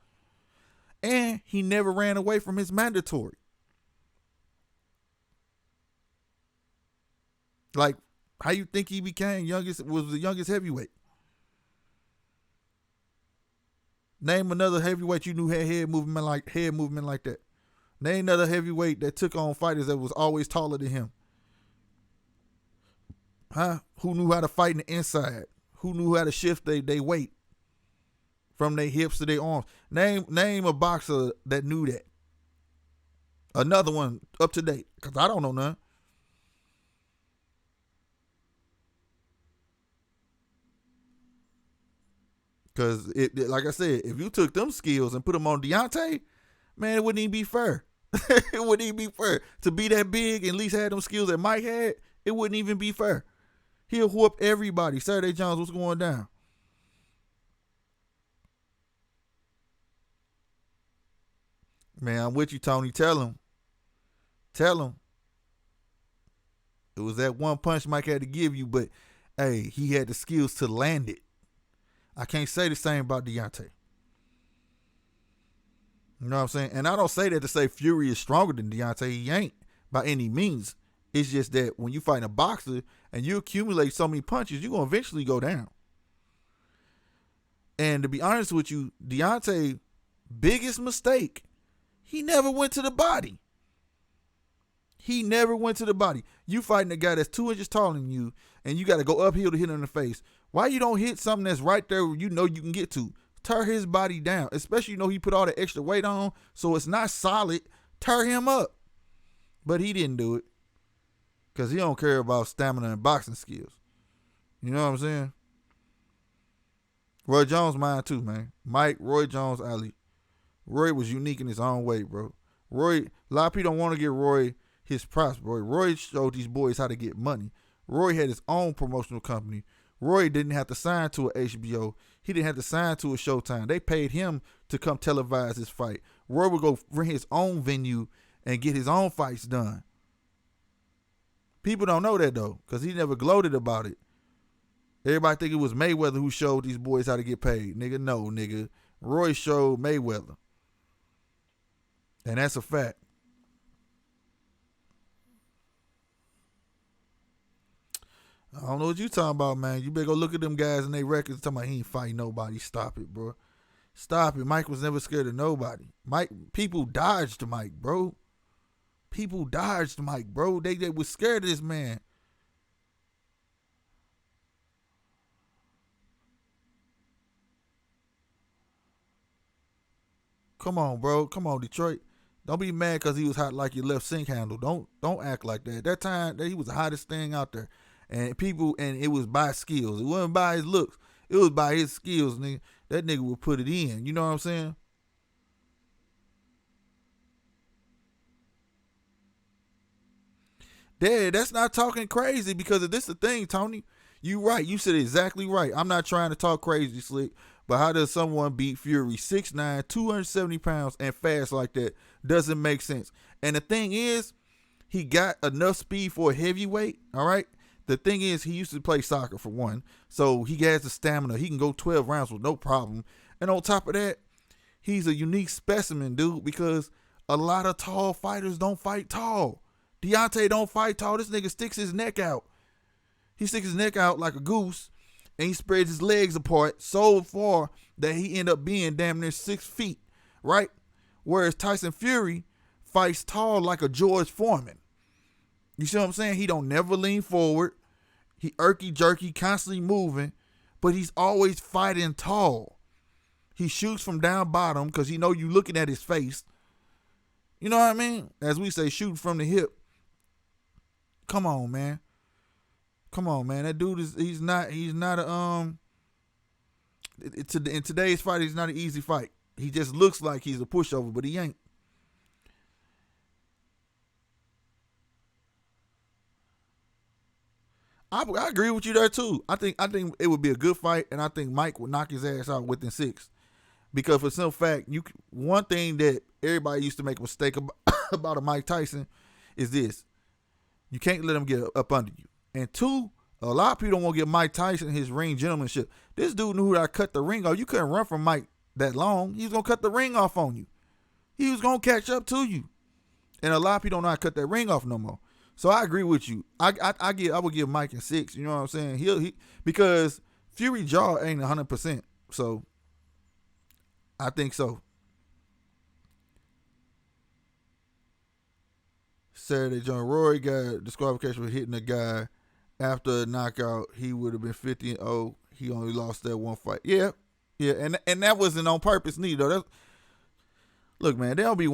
And he never ran away from his mandatory. Like, how you think he became the youngest heavyweight? Name another heavyweight you knew had head movement like that. Name another heavyweight that took on fighters that was always taller than him. Huh? Who knew how to fight in the inside? Who knew how to shift they weight from their hips to their arms? Name a boxer that knew that. Another one up to date, because I don't know none. Because, like I said, if you took them skills and put them on Deontay, man, it wouldn't even be fair. It wouldn't even be fair. To be that big and at least have them skills that Mike had, it wouldn't even be fair. He'll whoop everybody. Saturday Jones, what's going down? Man, I'm with you, Tony. Tell him. It was that one punch Mike had to give you, but, hey, he had the skills to land it. I can't say the same about Deontay. You know what I'm saying? And I don't say that to say Fury is stronger than Deontay. He ain't by any means. It's just that when you fight a boxer and you accumulate so many punches, you're going to eventually go down. And to be honest with you, Deontay's biggest mistake, he never went to the body. He never went to the body. You fighting a guy that's 2 inches taller than you, and you got to go uphill to hit him in the face. Why you don't hit something that's right there where you know you can get to? Tear his body down, especially he put all the extra weight on, so it's not solid. Tear him up. But he didn't do it because he don't care about stamina and boxing skills. You know what I'm saying? Roy Jones mine too, man. Mike, Roy Jones, Ali. Roy was unique in his own way, bro. Roy, a lot of people don't want to give Roy his props, bro. Roy showed these boys how to get money. Roy had his own promotional company. Roy didn't have to sign to a HBO. He didn't have to sign to a Showtime. They paid him to come televise his fight. Roy would go bring his own venue and get his own fights done. People don't know that, though, because he never gloated about it. Everybody think it was Mayweather who showed these boys how to get paid. Nigga, no, nigga. Roy showed Mayweather. And that's a fact. I don't know what you talking about, man. You better go look at them guys and they records talking about he ain't fighting nobody. Stop it, bro. Stop it. Mike was never scared of nobody. People dodged Mike, bro. People dodged Mike, bro. They was scared of this man. Come on, bro. Come on, Detroit. Don't be mad because he was hot like your left sink handle. Don't act like that. That time that he was the hottest thing out there. And it was by skills. It wasn't by his looks. It was by his skills, nigga. That nigga would put it in. You know what I'm saying? Dad, that's not talking crazy because if this the thing, Tony. You right. You said exactly right. I'm not trying to talk crazy, Slick. But how does someone beat Fury 6'9", 270 pounds, and fast like that? Doesn't make sense. And the thing is, he got enough speed for a heavyweight, all right? The thing is, he used to play soccer for one, so he has the stamina. He can go 12 rounds with no problem. And on top of that, he's a unique specimen, dude, because a lot of tall fighters don't fight tall. Deontay don't fight tall. This nigga sticks his neck out. He sticks his neck out like a goose, and he spreads his legs apart so far that he end up being damn near 6 feet, right? Whereas Tyson Fury fights tall like a George Foreman. You see what I'm saying? He don't never lean forward. He jerky, constantly moving, but he's always fighting tall. He shoots from down bottom because he know you looking at his face. You know what I mean? As we say, shooting from the hip. Come on, man. Come on, man. That dude he's not a in today's fight, he's not an easy fight. He just looks like he's a pushover, but he ain't. I agree with you there too. I think it would be a good fight, and I think Mike would knock his ass out within 6. Because for some fact, one thing that everybody used to make a mistake about a Mike Tyson is this: you can't let him get up under you. And 2, a lot of people don't want to give Mike Tyson his ring gentlemanship. This dude knew how to cut the ring off. You couldn't run from Mike that long. He was gonna cut the ring off on you. He was gonna catch up to you. And a lot of people don't know how to cut that ring off no more. So I agree with you. I would give Mike a 6. You know what I'm saying? He because Fury jaw ain't 100%. So I think so. Saturday, John Rory got disqualification for hitting a guy after a knockout. He would have been 50-0. He only lost that one fight. Yeah, and that wasn't on purpose neither. Look, man, they don't be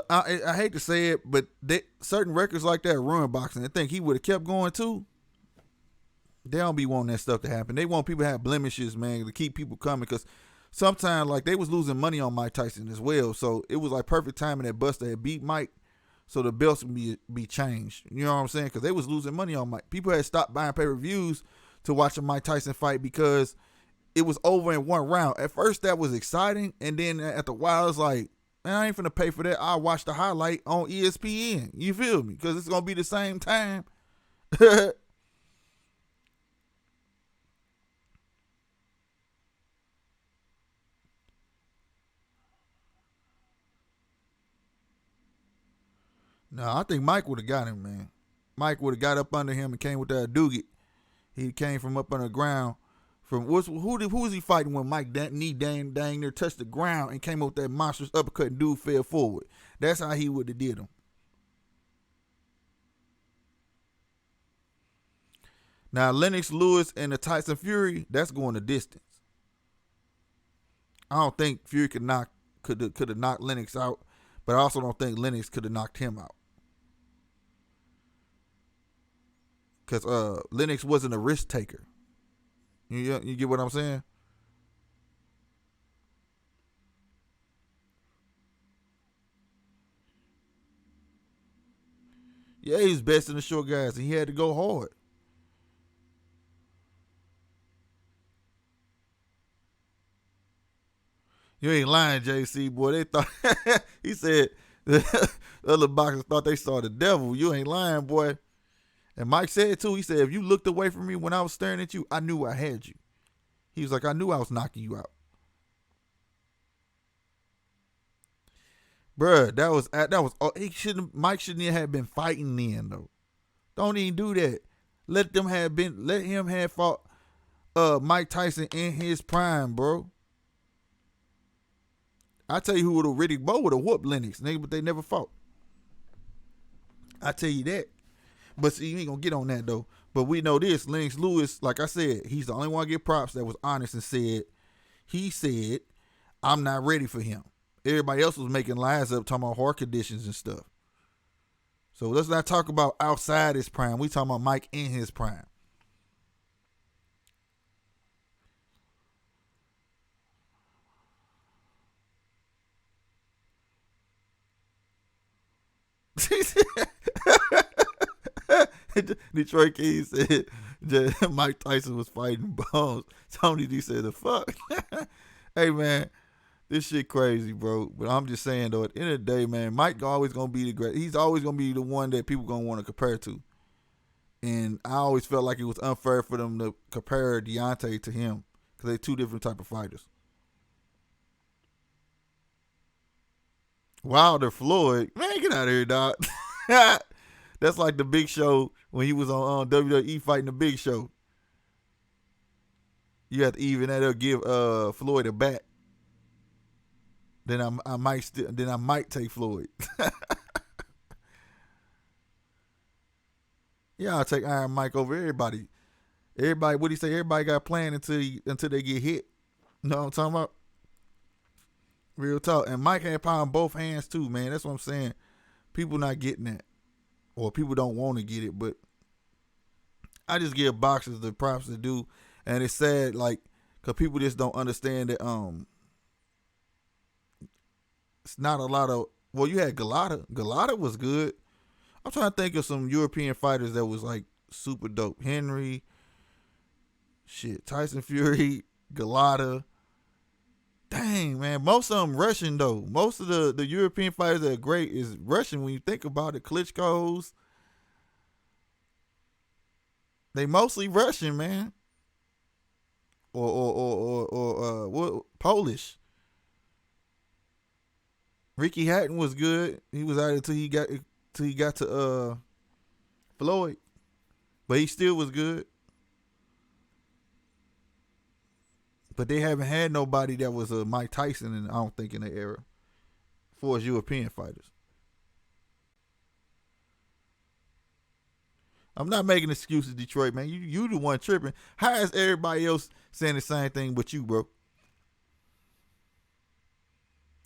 I hate to say it, but certain records like that ruin boxing. I think he would have kept going too. They don't be wanting that stuff to happen. They want people to have blemishes, man, to keep people coming. Because sometimes, like, they was losing money on Mike Tyson as well. So it was like perfect timing that Buster had beat Mike, so the belts would be changed. You know what I'm saying? Because they was losing money on Mike. People had stopped buying pay-per-views to watch a Mike Tyson fight because it was over in one round. At first, that was exciting, and then at the while, it's like, man, I ain't finna pay for that. I'll watch the highlight on ESPN. You feel me? Because it's going to be the same time. No, I think Mike would have got him, man. Mike would have got up under him and came with that Doogie. He came from up underground. Who was he fighting when Mike knee dang near touched the ground and came up with that monstrous uppercut and dude fell forward? That's how he would have did him. Now, Lennox Lewis and the Tyson Fury, that's going the distance. I don't think Fury could have knocked Lennox out, but I also don't think Lennox could have knocked him out. Because Lennox wasn't a risk taker. You get what I'm saying? Yeah, he was best in the short guys, and he had to go hard. You ain't lying, JC, boy. They thought he said the other boxers thought they saw the devil. You ain't lying, boy. And Mike said too, he said, if you looked away from me when I was staring at you, I knew I had you. He was like, I knew I was knocking you out. Bruh, Mike shouldn't have been fighting then though. Don't even do that. Let him have fought Mike Tyson in his prime, bro. I tell you who would have Riddick Bowe would have whooped Lennox, nigga, but they never fought. I tell you that. But see, you ain't gonna get on that though. But we know this, Lennox Lewis, like I said, he's the only one to get props that was honest and said, I'm not ready for him. Everybody else was making lies up, talking about heart conditions and stuff. So let's not talk about outside his prime. We talking about Mike in his prime. Detroit King said that Mike Tyson was fighting Bones. Tony D said the fuck. Hey man, this shit crazy, bro. But I'm just saying though, at the end of the day, man, Mike always gonna be the great. He's always gonna be the one that people gonna want to compare to. And I always felt like it was unfair for them to compare Deontay to him because they're two different type of fighters. Wilder Floyd, man, get out of here, dog. That's like the Big Show when he was on WWE fighting the Big Show. You have to even that up, give Floyd a bat. Then I might take Floyd. Yeah, I'll take Iron Mike over everybody. Everybody, what do you say? Everybody got planned until they get hit. You know what I'm talking about? Real talk. And Mike had power in both hands too, man. That's what I'm saying. People not getting that. Or people don't want to get it, but I just give boxers the props to do. And it's sad, like, because people just don't understand that it's not a lot of, well, you had Galata. Galata was good. I'm trying to think of some European fighters that was like super dope. Henry, Tyson Fury, Galata. Dang, man. Most of them Russian, though. Most of the European fighters that are great is Russian when you think about it. Klitschko's. They mostly Russian, man. Or what? Polish. Ricky Hatton was good. He was out until he got to Floyd. But he still was good. But they haven't had nobody that was a Mike Tyson, I don't think, in the era for as European fighters. I'm not making excuses, Detroit, man. You the one tripping. How is everybody else saying the same thing but you, bro?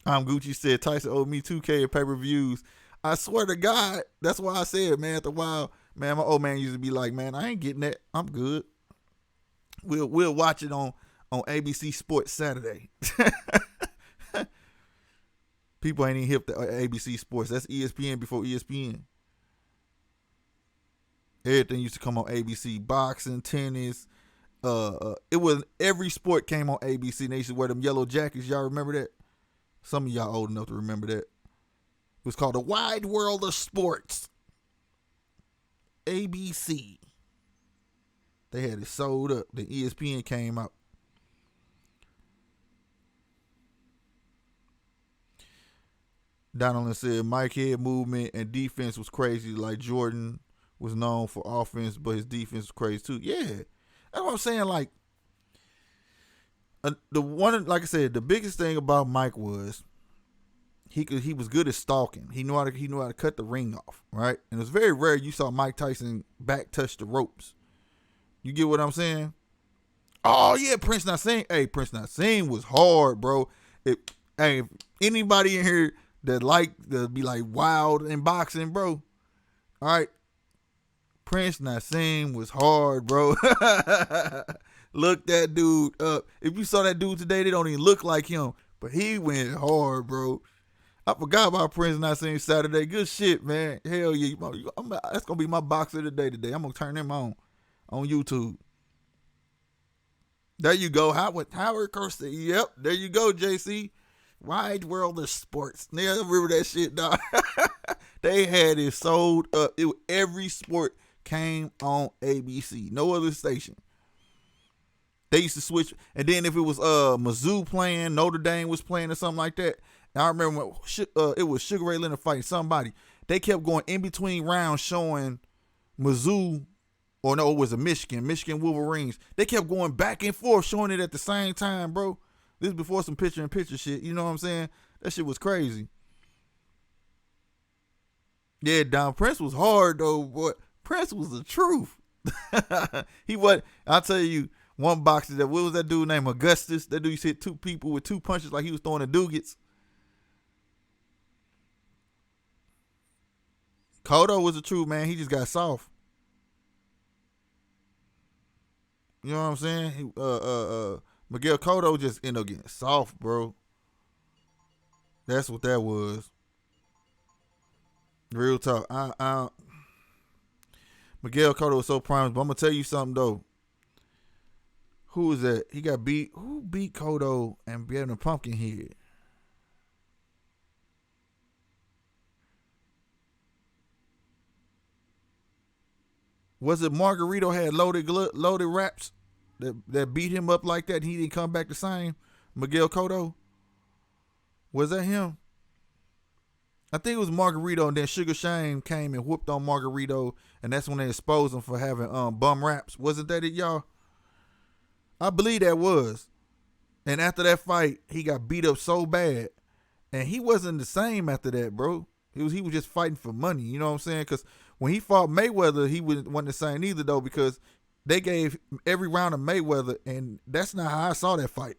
Gucci said Tyson owed me $2K in pay-per-views. I swear to God, that's why I said, man, after a while, man, my old man used to be like, man, I ain't getting that. I'm good. We'll watch it on ABC Sports Saturday. People ain't even hip to ABC Sports. That's ESPN before ESPN. Everything used to come on ABC. Boxing, tennis. It was every sport came on ABC. And they used to wear them yellow jackets. Y'all remember that? Some of y'all old enough to remember that. It was called The Wide World of Sports. ABC. They had it sold up. The ESPN came out. Donald said Mike head movement and defense was crazy. Like Jordan was known for offense, but his defense was crazy too. Yeah, that's what I'm saying. Like like I said, the biggest thing about Mike was he was good at stalking. He knew how to cut the ring off, right? And it's very rare you saw Mike Tyson back touch the ropes. You get what I'm saying? Oh yeah, Prince Nassim. Hey, Prince Nassim was hard, bro. If anybody in here that be like wild in boxing, bro. All right. Prince Nassim was hard, bro. Look that dude up. If you saw that dude today, they don't even look like him. But he went hard, bro. I forgot about Prince Nassim Saturday. Good shit, man. Hell yeah. That's going to be my boxer today. I'm going to turn him on YouTube. There you go. Howard Kirsten. Yep. There you go, JC. Wide World of Sports. Yeah, I remember that shit, dog. They had it sold up. Every sport came on ABC. No other station. They used to switch. And then if it was Mizzou playing, Notre Dame was playing or something like that, And I remember when it was Sugar Ray Leonard fighting somebody. They kept going in between rounds showing Mizzou, or no, it was a Michigan Wolverines. They kept going back and forth showing it at the same time, bro. This is before some picture-in-picture shit. You know what I'm saying? That shit was crazy. Yeah, Don Prince was hard, though, boy. Prince was the truth. He was, I'll tell you, one boxer, what was that dude named Augustus? That dude used to hit two people with two punches like he was throwing the Dugets. Cotto was the truth, man. He just got soft. You know what I'm saying? Miguel Cotto just ended up getting soft, bro. That's what that was. Real talk. Miguel Cotto was so promised, but I'm gonna tell you something though. Who was that? He got beat. Who beat Cotto and beat him Pumpkinhead? Was it Margarito had loaded raps that beat him up like that and he didn't come back the same? Miguel Cotto? Was that him? I think it was Margarito, and then Sugar Shane came and whooped on Margarito, and that's when they exposed him for having bum raps. Wasn't that it, y'all? I believe that was. And after that fight, he got beat up so bad, and he wasn't the same after that, bro. He was just fighting for money, you know what I'm saying? Because when he fought Mayweather, he wasn't the same either, though, because they gave every round of Mayweather, and that's not how I saw that fight.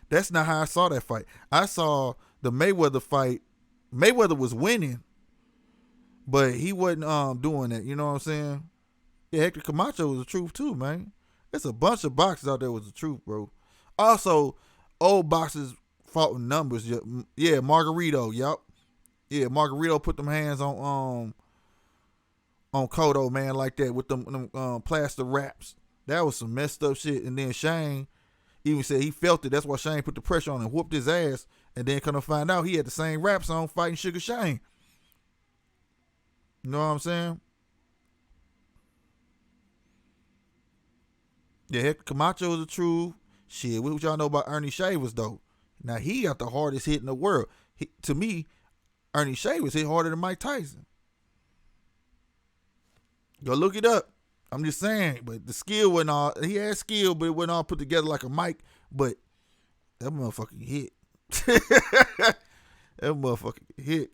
That's not how I saw that fight. I saw the Mayweather fight. Mayweather was winning, but he wasn't doing that. You know what I'm saying? Yeah, Hector Camacho was the truth too, man. There's a bunch of boxers out there was the truth, bro. Also, old boxers fought in numbers. Yeah, Margarito. Yup. Yeah, Margarito put them hands on Cotto, man, like that with them plaster wraps. That was some messed up shit. And then Shane even said he felt it. That's why Shane put the pressure on and whooped his ass. And then come to find out he had the same raps on fighting Sugar Shane. You know what I'm saying? Yeah, Hector Camacho is the truth. Shit, what y'all know about Ernie Shavers, though? Now, he got the hardest hit in the world. To me, Ernie Shavers hit harder than Mike Tyson. Go look it up. I'm just saying, but the skill wasn't all. He had skill, but it wasn't all put together like a Mike. But that motherfucking hit. That motherfucking hit.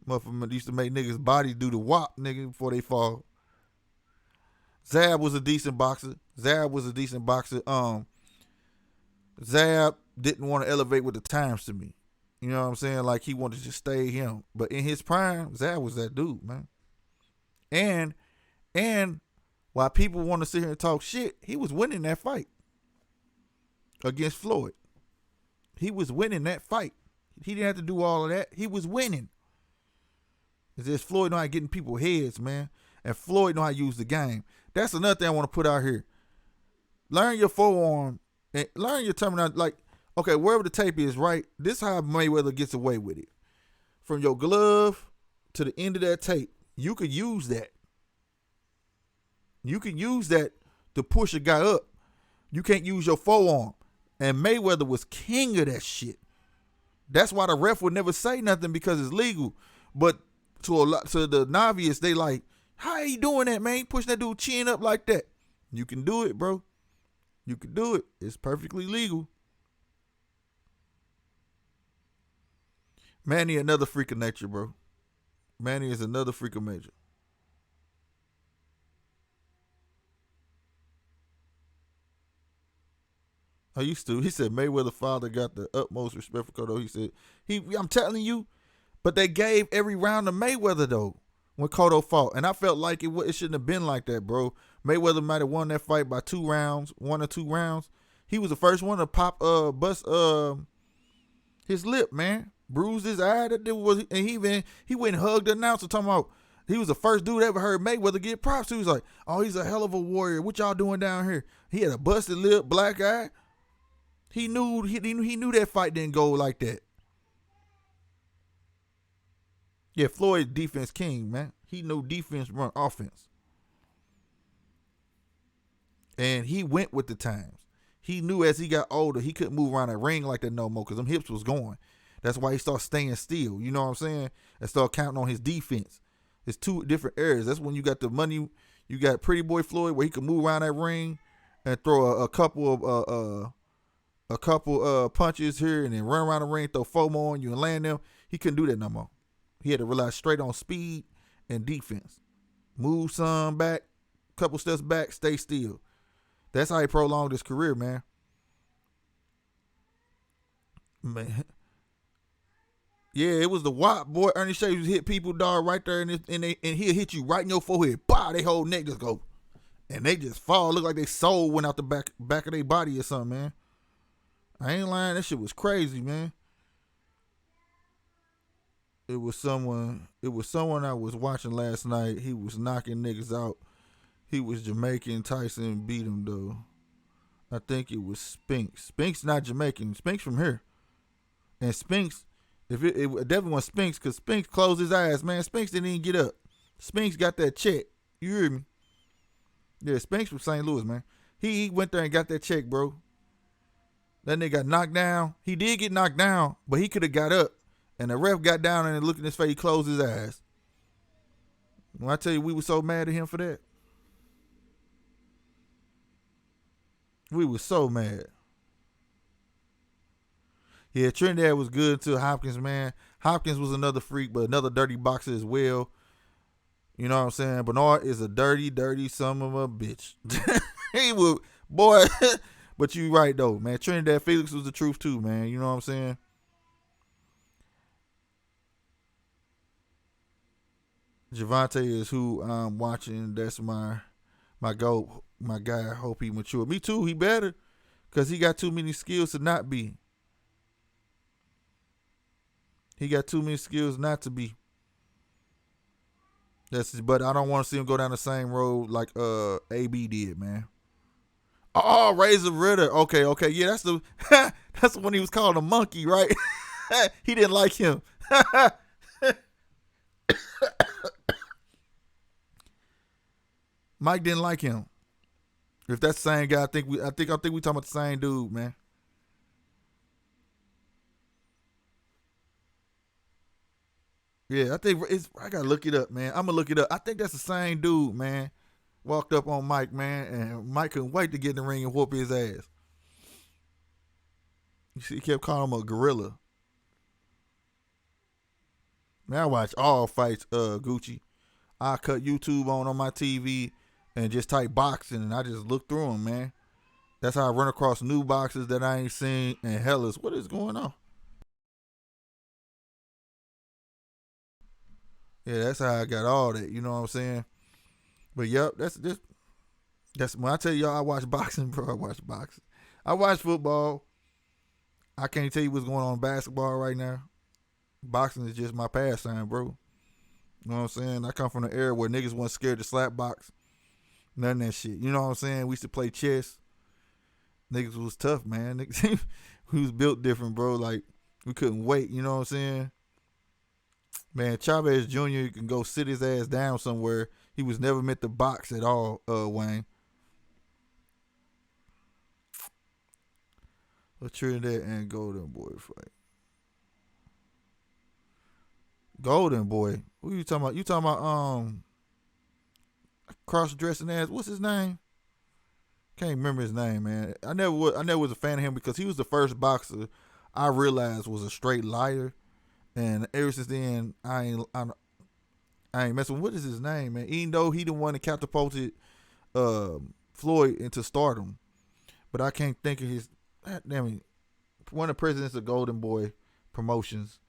Motherfucker used to make niggas' bodies do the wop, nigga, before they fall. Zab was a decent boxer. Zab didn't want to elevate with the times to me. You know what I'm saying? Like, he wanted to stay him. But in his prime, Zab was that dude, man. And while people want to sit here and talk shit, he was winning that fight against Floyd. He was winning that fight. He didn't have to do all of that. He was winning. It's just Floyd know how to get in people's heads, man. And Floyd know how to use the game. That's another thing I want to put out here. Learn your forearm and learn your terminology. Like, okay, wherever the tape is, right? This is how Mayweather gets away with it. From your glove to the end of that tape, you could use that. You can use that to push a guy up. You can't use your forearm. And Mayweather was king of that shit. That's why the ref would never say nothing because it's legal. But to the novice, they like, how are you doing that, man? Pushing that dude chin up like that. You can do it, bro. You can do it. It's perfectly legal. Manny, another freak of nature, bro. Manny is another freak of nature. I used to. He said Mayweather's father got the utmost respect for Cotto. He said, I'm telling you, but they gave every round to Mayweather, though, when Cotto fought. And I felt like it shouldn't have been like that, bro. Mayweather might have won that fight by 1 or 2 rounds. He was the first one to bust his lip, man. Bruised his eye. And he went and hugged the announcer talking about he was the first dude ever heard Mayweather get props. He was like, oh, he's a hell of a warrior. What y'all doing down here? He had a busted lip, black eye. He knew that fight didn't go like that. Yeah, Floyd defense king, man. He knew defense run offense. And he went with the times. he knew as he got older, he couldn't move around that ring like that no more because them hips was going. That's why he started staying still. You know what I'm saying? And start counting on his defense. It's two different areas. That's when you got the money. You got Pretty Boy Floyd where he could move around that ring and throw a couple of punches here and then run around the ring, throw foam on you and land them. He couldn't do that no more. He had to rely straight on speed and defense. Move some back, couple steps back, stay still. That's how he prolonged his career, man. Man. Yeah, it was the WAP boy. Ernie Shea hit people, dog, right there, and he'll hit you right in your forehead. Bah, they whole neck just go. And they just fall. Look like they soul went out the back of their body or something, man. I ain't lying. That shit was crazy, man. It was someone I was watching last night. He was knocking niggas out. He was Jamaican. Tyson beat him, though. I think it was Spinks. Spinks not Jamaican. Spinks from here. And Spinks, if it definitely was Spinks, because Spinks closed his eyes, man. Spinks didn't even get up. Spinks got that check. You hear me? Yeah, Spinks from St. Louis, man. He went there and got that check, bro. That nigga got knocked down. He did get knocked down, but he could have got up. And the ref got down and looked in his face, he closed his eyes. When I tell you we were so mad at him for that. We were so mad. Yeah, Trinidad was good until Hopkins, man. Hopkins was another freak, but another dirty boxer as well. You know what I'm saying? Bernard is a dirty, dirty son of a bitch. He would, boy. But you right, though, man. Trinidad Felix was the truth, too, man. You know what I'm saying? Javante is who I'm watching. That's my goal, my guy. I hope he mature. Me too. He better, because he got too many skills to not be. He got too many skills not to be. But I don't want to see him go down the same road like AB did, man. Oh, Razor Ritter. Okay. Yeah, that's the that's the one he was calling a monkey, right? He didn't like him. Mike didn't like him. If that's the same guy, I think we talking about the same dude, man. Yeah, I think I gotta look it up, man. I'm gonna look it up. I think that's the same dude, man. Walked up on Mike, man, and Mike couldn't wait to get in the ring and whoop his ass. You see, he kept calling him a gorilla. Man, I watch all fights, Gucci. I cut YouTube on my TV and just type boxing, and I just look through them, man. That's how I run across new boxes that I ain't seen. And Hellas, what is going on? Yeah, that's how I got all that. You know what I'm saying? But yep, that's when I tell y'all I watch boxing, bro. I watch boxing. I watch football. I can't tell you what's going on in basketball right now. Boxing is just my pastime, bro. You know what I'm saying? I come from an era where niggas wasn't scared to slap box. None of that shit. You know what I'm saying? We used to play chess. Niggas was tough, man. Niggas, we was built different, bro. Like, we couldn't wait. You know what I'm saying? Man, Chavez Jr. can go sit his ass down somewhere. He was never meant to box at all, Wayne. A Trinidad and Golden Boy fight. Golden Boy. Who you talking about? You talking about cross-dressing ass. What's his name? Can't remember his name, man. I never was a fan of him because he was the first boxer I realized was a straight liar. And ever since then, I ain't messing with. What is his name, man? Even though he the one that catapulted Floyd into stardom, but I can't think of his. Damn it, one of the presidents of Golden Boy Promotions.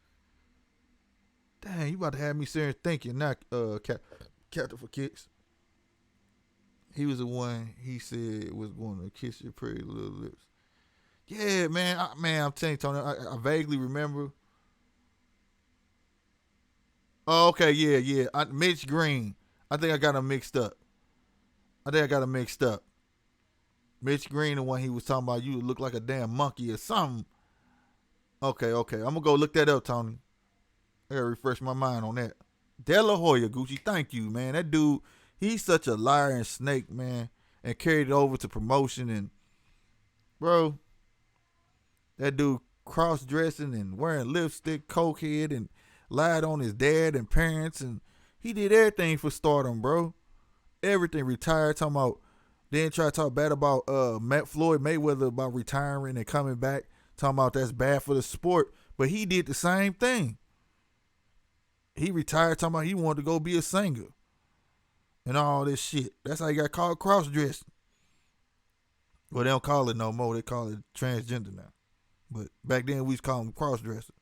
Dang, you about to have me sitting thinking, not Captain for Kicks. He was the one he said was going to kiss your pretty little lips. Yeah, man, I'm telling you, Tony, I vaguely remember. Oh, okay, yeah. Mitch Green. I think I got him mixed up. Mitch Green, the one he was talking about, you look like a damn monkey or something. Okay. I'm going to go look that up, Tony. I got to refresh my mind on that. De La Hoya, Gucci, thank you, man. That dude, he's such a liar and snake, man, and carried it over to promotion. And Bro, that dude cross-dressing and wearing lipstick, cokehead, and lied on his dad and parents, and he did everything for stardom, bro. Everything. Retired, talking about, then try to talk bad about Floyd Mayweather about retiring and coming back, talking about that's bad for the sport, but he did the same thing. He retired, talking about he wanted to go be a singer and all this shit. That's how he got called cross-dressing. Well, they don't call it no more. They call it transgender now. But back then, we used to call him cross-dresser.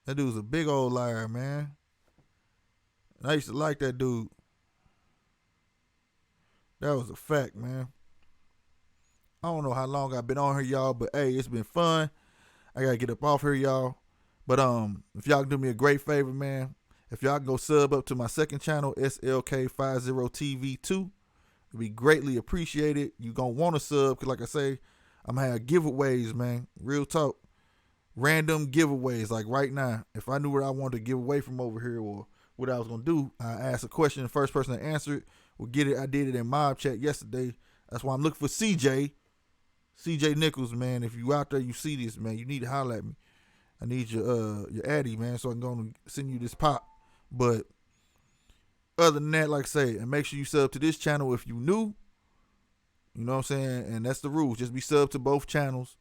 That dude's a big old liar, man. And I used to like that dude. That was a fact, man. I don't know how long I've been on here, y'all, but hey, it's been fun. I gotta get up off here, y'all. But if y'all can do me a great favor, man, if y'all can go sub up to my second channel, SLK50TV2, it'd be greatly appreciated. You gonna want to sub, because like I say, I'm gonna have giveaways, man. Real talk. Random giveaways. Like right now, if I knew what I wanted to give away from over here or what I was gonna do, I asked a question. The first person to answer it will get it. I did it in mob chat yesterday. That's why I'm looking for CJ Nichols, man. If you out there, you see this, man, you need to holler at me. I need your addy, man, so I can go and send you this pop. But other than that, like I say, and make sure you sub to this channel if you new. You know what I'm saying? And that's the rules. Just be sub to both channels.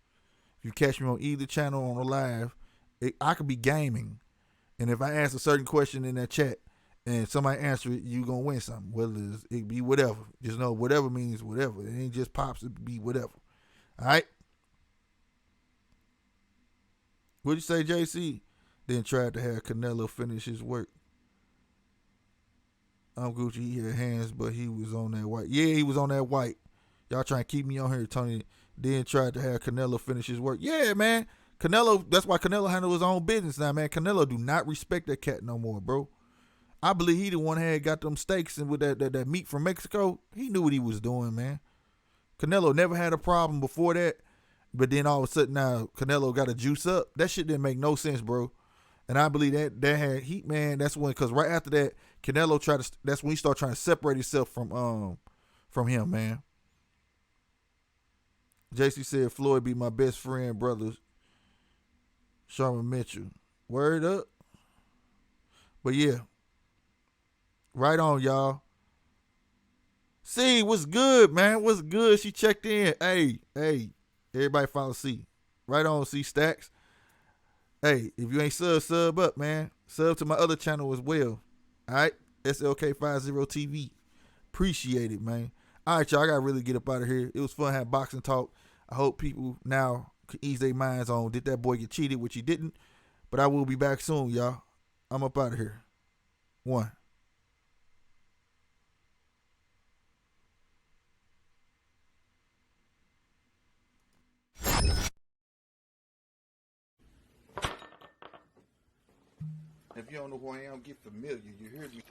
If you catch me on either channel on a live, I could be gaming. And if I ask a certain question in that chat and somebody answer it, you going to win something. Whether it be whatever. Just know whatever means whatever. It ain't just pops. It be whatever. All right? What'd you say, JC? Then tried to have Canelo finish his work. I'm Gucci. He had hands, but he was on that white. Yeah, he was on that white. Y'all trying to keep me on here, Tony. Then tried to have Canelo finish his work. Yeah, man. Canelo, that's why Canelo handle his own business now, man. Canelo do not respect that cat no more, bro. I believe he the one had got them steaks and with that meat from Mexico. He knew what he was doing, man. Canelo never had a problem before that. But then all of a sudden now Canelo got to juice up. That shit didn't make no sense, bro. And I believe that had heat, man. That's when, because right after that, Canelo that's when he started trying to separate himself from him, man. JC said Floyd be my best friend, brother. Sharman Mitchell. Word up. But yeah. Right on, y'all. C, what's good, man? What's good? She checked in. Hey. Everybody follow C. Right on, C Stacks. Hey, if you ain't sub up, man. Sub to my other channel as well. All right? SLK50TV. Appreciate it, man. All right, y'all. I got to really get up out of here. It was fun having boxing talk. I hope people now can ease their minds on, did that boy get cheated, which he didn't. But I will be back soon, y'all. I'm up out of here. 1. If you don't know who I am, get familiar. You hear me?